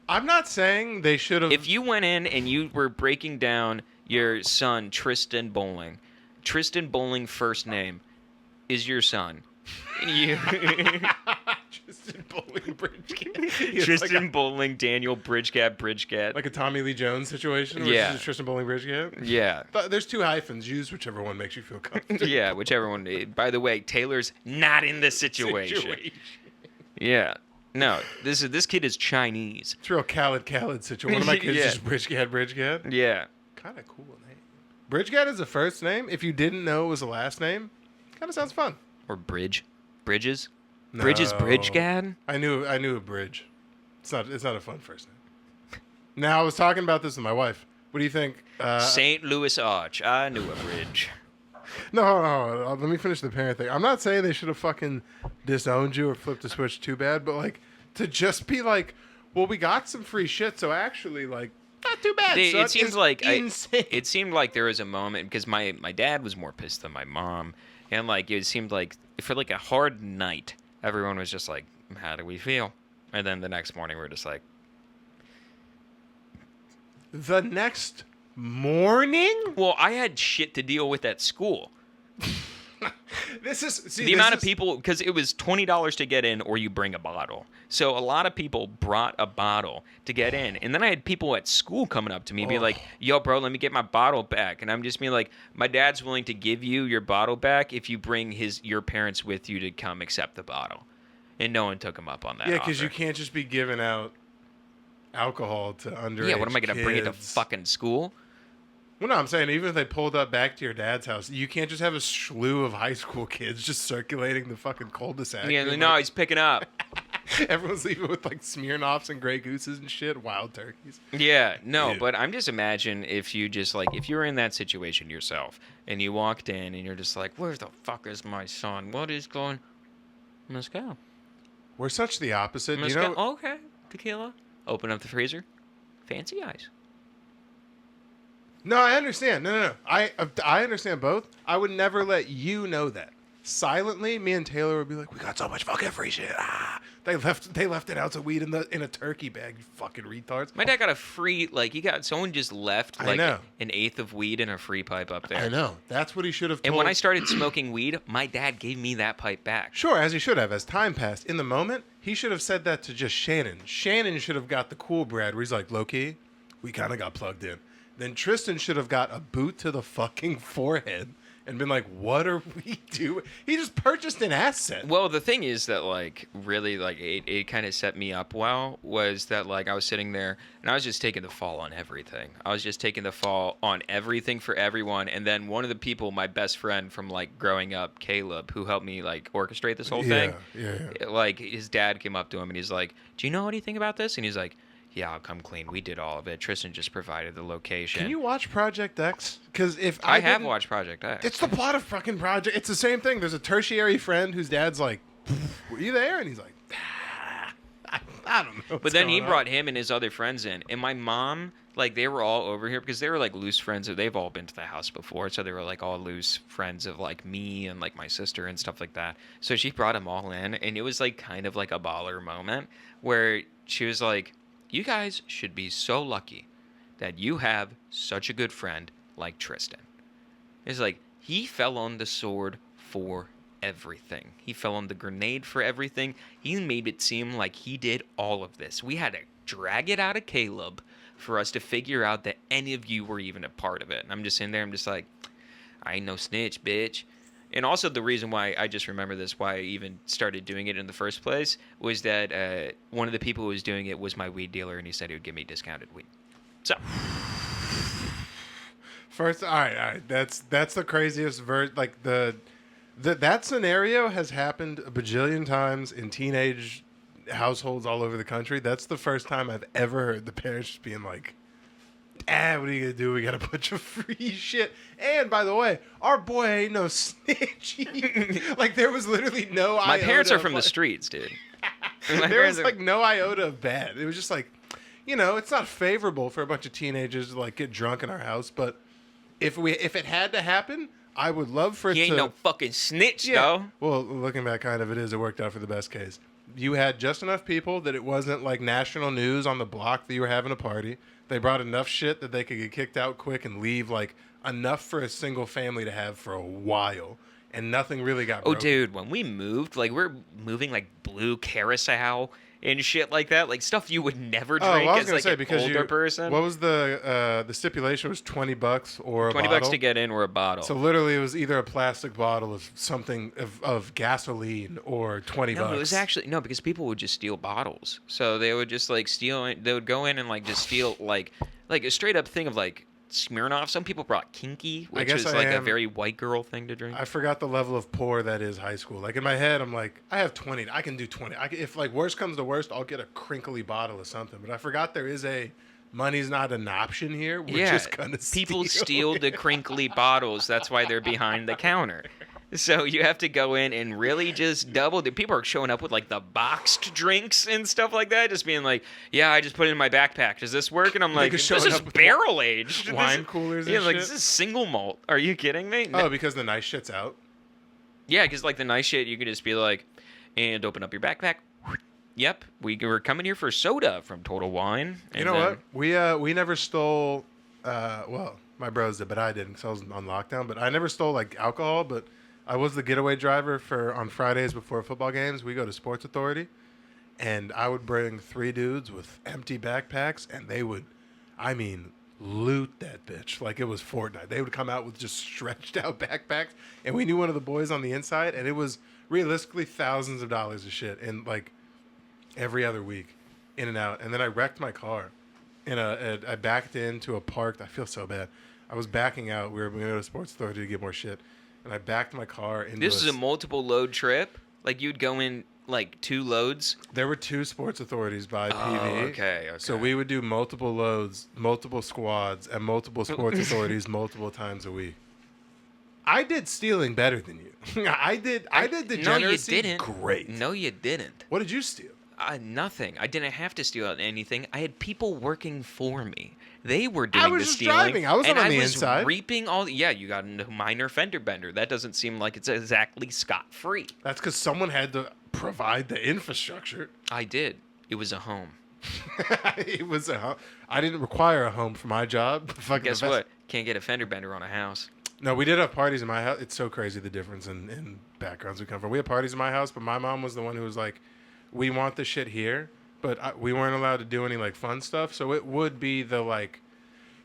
I'm not saying they should have. If you went in and you were breaking down your son, Tristan Bowling first name is your son. Tristan Bowling Bridgecat. Tristan Bowling, Daniel Bridgecat. Like a Tommy Lee Jones situation? Yeah. Tristan Bowling Bridgecat? Yeah. There's 2 hyphens. Use whichever one makes you feel comfortable. Yeah, whichever one. By the way, Taylor's not in this situation. Yeah. No, this kid is Chinese. It's a real Khaled situation. One of my kids just Bridgecat. Yeah. Kind of cool name. Bridgecat is the first name. If you didn't know it was the last name, kind of sounds fun. Or Bridges. No. Bridges Bridgecat. I knew a bridge. It's not a fun first name. Now I was talking about this with my wife. What do you think? St. Louis Arch. I knew a bridge. No, let me finish the parent thing. I'm not saying they should have fucking disowned you or flipped the switch too bad, but like to just be like, well, we got some free shit, so actually like not too bad. It seems like insane. It seemed like there was a moment because my dad was more pissed than my mom, and like it seemed like for like a hard night, everyone was just like, "How do we feel?" And then the next morning, we're just like, the next morning. Well, I had shit to deal with at school. The amount of people, because it was $20 to get in or you bring a bottle. So a lot of people brought a bottle to get in. And then I had people at school coming up to me, be like, yo, bro, let me get my bottle back. And I'm just being like, my dad's willing to give you your bottle back if you bring your parents with you to come accept the bottle. And no one took him up on that. Yeah, because you can't just be giving out alcohol to underage. Yeah, what am I going to bring it to fucking school? Well, no, I'm saying even if they pulled up back to your dad's house, you can't just have a slew of high school kids just circulating the fucking cul-de-sac. Yeah, no, he's picking up. Everyone's leaving with like Smirnoffs and Grey Gooses and shit, wild turkeys. Yeah, no, but I'm just imagine if you just like, if you were in that situation yourself and you walked in and you're just like, where the fuck is my son? What is going? Let's go. We're such the opposite. Let's go. Okay, tequila. Open up the freezer. Fancy ice. No, I understand. No. I understand both. I would never let you know that. silently, me and Taylor would be like, "We got so much fucking free shit." Ah, they left an ounce of weed in a turkey bag. You fucking retards. My dad got a free, like, someone just left, I like, know. an eighth of weed in a free pipe up there. I know. That's what he should have told. And when I started smoking weed, my dad gave me that pipe back. Sure, as he should have. As time passed, in the moment, he should have said that to just Shannon. Shannon should have got the cool Brad, where he's like, "Low-key, we kind of got plugged in." Then Tristan should have got a boot to the fucking forehead and been like, "What are we doing?" He just purchased an asset. Well, the thing is that, like, really, like, it kind of set me up well, was that, like, I was sitting there, and I was just taking the fall on everything. I was just taking the fall on everything for everyone, and then one of the people, my best friend from, like, growing up, Caleb, who helped me, like, orchestrate this whole thing, like, his dad came up to him, and he's like, "Do you know anything about this?" And he's like, "Yeah, I'll come clean. We did all of it. Tristan just provided the location." Can you watch Project X? Because if I have watched Project X. It's the plot of fucking Project. It's the same thing. There's a tertiary friend whose dad's like, "Were you there?" And he's like, I don't know. But then he brought him and his other friends in. And my mom, like, they were all over here because they were, like, loose friends. They've all been to the house before. So they were, like, all loose friends of, like, me and, like, my sister and stuff like that. So she brought them all in. And it was, like, kind of like a baller moment where she was like, "You guys should be so lucky that you have such a good friend like Tristan." It's like, he fell on the sword for everything. He fell on the grenade for everything. He made it seem like he did all of this. We had to drag it out of Caleb for us to figure out that any of you were even a part of it. And I'm just in there, I'm just like, I ain't no snitch, bitch. And also the reason why I just remember this, why I even started doing it in the first place, was that one of the people who was doing it was my weed dealer, and he said he would give me discounted weed. So, First, all right. That's the craziest like that scenario has happened a bajillion times in teenage households all over the country. That's the first time I've ever heard the parents just being like, what are you gonna do? We got a bunch of free shit. And by the way, our boy ain't no snitch. Like, there was literally no my iota parents are of, from the like, streets, dude. there was like no iota of bad. It was just like, it's not favorable for a bunch of teenagers to, like, get drunk in our house, but if it had to happen, I would love for it to. He ain't no fucking snitch, Yeah. though. Well, looking back, kind of it is. It worked out for the best case. You had just enough people that it wasn't like national news on the block that you were having a party. They brought enough shit that they could get kicked out quick and leave, like, enough for a single family to have for a while. And nothing really got broken. Dude, when we moved, like, we're moving, like, blue carousel and shit like that, like, stuff you would never drink I was as, gonna like, say, an because older person. What was the stipulation? Was $20 or a $20 bottle? to get in or a bottle. So literally, it was either a plastic bottle of something of gasoline or $20. No, it was actually no, because people would just steal bottles. So they would just, like, steal. They would go in and, like, just steal like a straight up thing of, like, Smirnoff. Some people brought Kinky, which was like a very white girl thing to drink. I forgot the level of poor that is high school. Like, in my head, I'm like, I have 20. I can do 20. If, like, worst comes to worst, I'll get a crinkly bottle of something. But I forgot there is money's not an option here. We're just gonna people steal the crinkly bottles. That's why they're behind the counter. So you have to go in and really just double. People are showing up with, like, the boxed drinks and stuff like that, just being like, "Yeah, I just put it in my backpack. Does this work?" And I'm like, "This is barrel aged wine coolers." And like, shit. this is single malt. Are you kidding me? Oh, because the nice shit's out. Yeah, because, like, the nice shit, you can just be like, and open up your backpack. Yep, we were coming here for soda from Total Wine. You know what? We never stole. Well, my bros did, but I didn't because I was on lockdown. But I never stole, like, alcohol. But I was the getaway driver on Fridays before football games. We go to Sports Authority, and I would bring 3 dudes with empty backpacks, and they would, loot that bitch like it was Fortnite. They would come out with just stretched out backpacks, and we knew one of the boys on the inside, and it was realistically thousands of dollars of shit, and, like, every other week, in and out. And then I wrecked my car. I backed into a park. I feel so bad. I was backing out. We were going to go to Sports Authority to get more shit. And I backed my car into This is a multiple load trip? Like, you'd go in, like, 2 loads? There were 2 Sports Authorities by PV. Okay. So we would do multiple loads, multiple squads, and multiple Sports Authorities multiple times a week. I did stealing better than you. I did degeneracy no, you didn't. great. No, you didn't. What did you steal? Nothing. I didn't have to steal anything. I had people working for me. They were I doing was the just stealing. driving. I wasn't and on the I was inside. reaping all. Yeah, you got a minor fender bender. That doesn't seem like it's exactly scot free. That's because someone had to provide the infrastructure. I did. It was a home. It was I didn't require a home for my job. Fucking Guess what? Can't get a fender bender on a house. No, we did have parties in my house. It's so crazy the difference in backgrounds we come from. We had parties in my house, but my mom was the one who was like, "We want the shit here," but we weren't allowed to do any like fun stuff. So it would be the like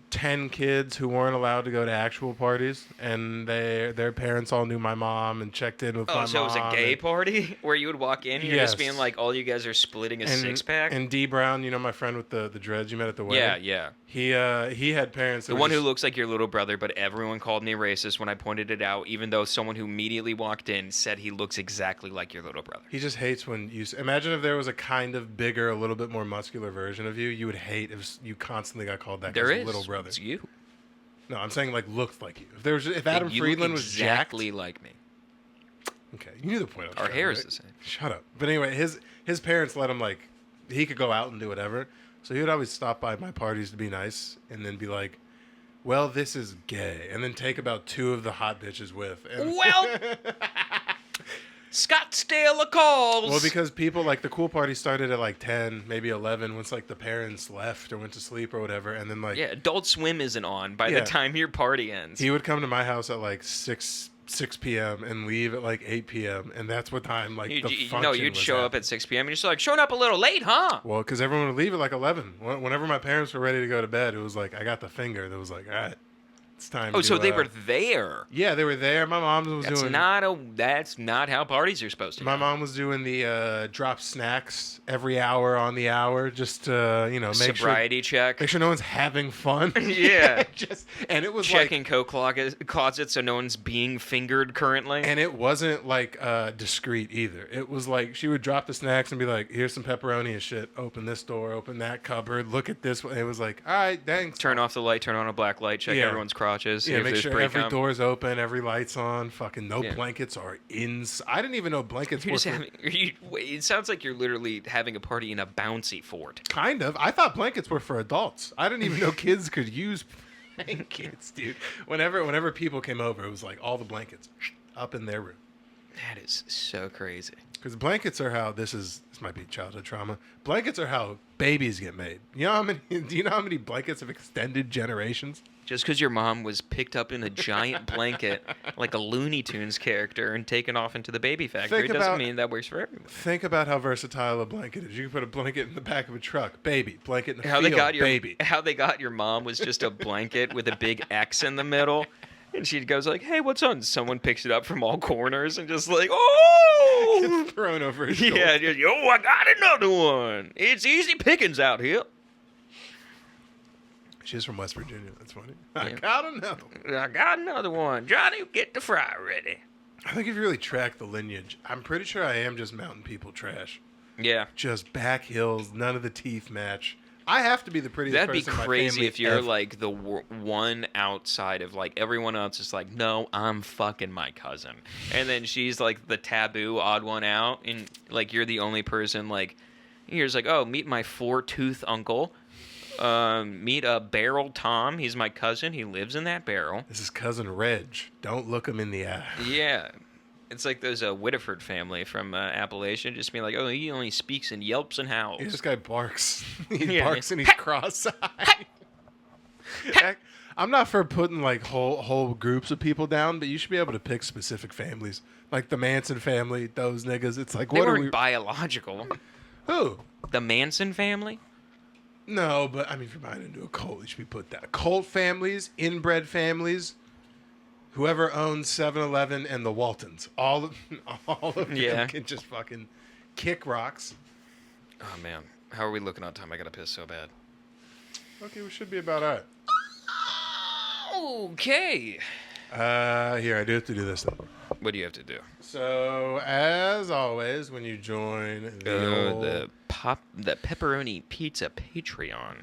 10 kids who weren't allowed to go to actual parties, and their parents all knew my mom and checked in with my mom. Oh, so it was a gay party where you would walk in, you're just being like, all you guys are splitting a six-pack? And D Brown, you know my friend with the dreads you met at the wedding? Yeah. He had parents. The one who looks like your little brother, but everyone called me racist when I pointed it out, even though someone who immediately walked in said he looks exactly like your little brother. He just hates when you... Imagine if there was a kind of bigger, a little bit more muscular version of you. You would hate if you constantly got called that guy's little brother. It's you. No, I'm saying like looked like you. If Adam Friedland was exactly like me. Okay, you knew the point. Our hair is the same. Shut up. But anyway, his parents let him like he could go out and do whatever. So he would always stop by my parties to be nice, and then be like, "Well, this is gay," and then take about 2 of the hot bitches with. And Well, Scottsdale calls. Well, because people like the cool party started at like 10, maybe 11, once like the parents left or went to sleep or whatever, and then like Adult Swim isn't on by the time your party ends. He would come to my house at like 6 p.m. and leave at like 8 p.m. and that's what time like the function No, you'd was show at. up at 6 p.m. and you're just like, showing up a little late, huh? Well, because everyone would leave at like 11. Whenever my parents were ready to go to bed, it was like I got the finger. That was like, all right, it's time. Oh, so they were there. Yeah, they were there. My mom was doing. That's not how parties are supposed to. My mom was doing the drop snacks every hour on the hour, just to make sobriety check. Make sure no one's having fun. Yeah, and it was checking coat closet so no one's being fingered currently. And it wasn't like discreet either. It was like she would drop the snacks and be like, "Here's some pepperoni and shit. Open this door. Open that cupboard. Look at this one." It was like, "All right, thanks." Turn off the light. Turn on a black light. Check everyone's crotches. Yeah, make sure every door's open, every light's on. Fucking no blankets are inside. I didn't even know blankets were. It sounds like you're literally having a party in a bouncy fort. Kind of. I thought blankets were for adults. I didn't even know kids could use blankets, dude. Whenever people came over, it was like all the blankets up in their room. That is so crazy. Because blankets are how this might be childhood trauma. Blankets are how babies get made. Do you know how many blankets have extended generations? Just because your mom was picked up in a giant blanket like a Looney Tunes character and taken off into the baby factory doesn't mean that works for everyone. Think about how versatile a blanket is. You can put a blanket in the back of a truck, baby. Blanket in the field, baby. How they got your mom was just a blanket with a big X in the middle. And she goes like, "Hey, what's on?" Someone picks it up from all corners and just like, "Oh!" Gets thrown over his shoulder. Yeah, just, "Yo, I got another one. It's easy pickings out here." She's from West Virginia. That's funny. I got another one. Johnny, get the fry ready. I think if you really track the lineage, I'm pretty sure I am just mountain people trash. Yeah. Just back hills, none of the teeth match. I have to be the prettiest person in my family. That'd be crazy if you're like the one outside of like everyone else is like, "No, I'm fucking my cousin." And then she's like the taboo odd one out. And like you're the only person like, you're just like, "Oh, meet my 4-tooth uncle. Meet a barrel Tom. He's my cousin. He lives in that barrel. This is cousin Reg. Don't look him in the eye." Yeah. It's like those Whittiford family from Appalachia, just being like, "Oh, he only speaks in yelps and howls." This guy barks. He barks and he's cross-eyed. I'm not for putting like whole groups of people down, but you should be able to pick specific families, like the Manson family. Those niggas. It's like they weren't biological. Who? The Manson family? No, but I mean, if you're buying into a cult, you should be put that. Cult families, inbred families. Whoever owns 7-Eleven and the Waltons, all of them can just fucking kick rocks. Oh man, how are we looking on time? I gotta piss so bad. Okay, we should be about all right. Okay. Here, I do have to do this then. What do you have to do? So, as always, when you join the pepperoni pizza Patreon.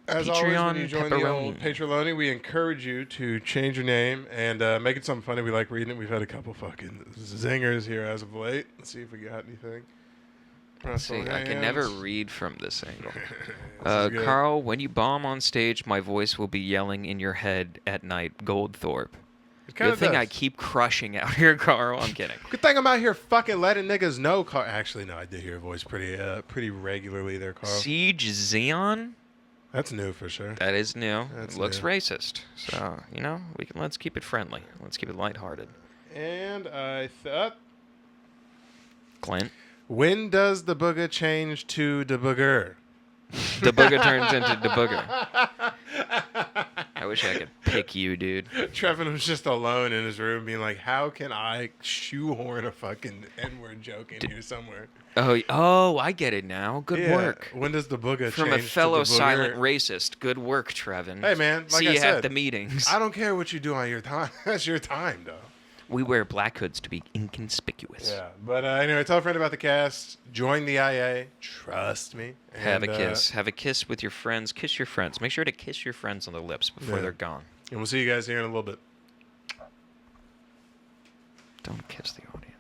As always, when you join the old Patreon, we encourage you to change your name and make it something funny. We like reading it. We've had a couple fucking zingers here as of late. Let's see if we got anything. Russell See, I can never hands. read from this angle. This is good. Carl, when you bomb on stage, my voice will be yelling in your head at night. Goldthorpe. It kind Good of thing does. I keep crushing out here, Carl. I'm kidding. Good thing I'm out here fucking letting niggas know. Actually, no, I did hear your voice pretty regularly there, Carl. Siege Xeon? That's new for sure. That is new. That's It looks new. racist. So, let's keep it friendly. Let's keep it lighthearted. And I thought, Clint? when does the booger change to the booger? The booger turns into the booger. I wish I could pick you, dude. Trevin was just alone in his room being like, how can I shoehorn a fucking N-word joke in here somewhere? Oh, I get it now. Good Yeah. work. When does the booger From change a fellow to the booger? silent racist. Good work, Trevin. Hey, man, like See I you said, at the meetings. I don't care what you do on your time. That's your time, though. We wear black hoods to be inconspicuous. Yeah, but anyway, tell a friend about the cast. Join the IA. Trust me. Have a And, kiss. Have a kiss with your friends. Kiss your friends. Make sure to kiss your friends on the lips before Yeah. they're gone. And we'll see you guys here in a little bit. Don't kiss the audience.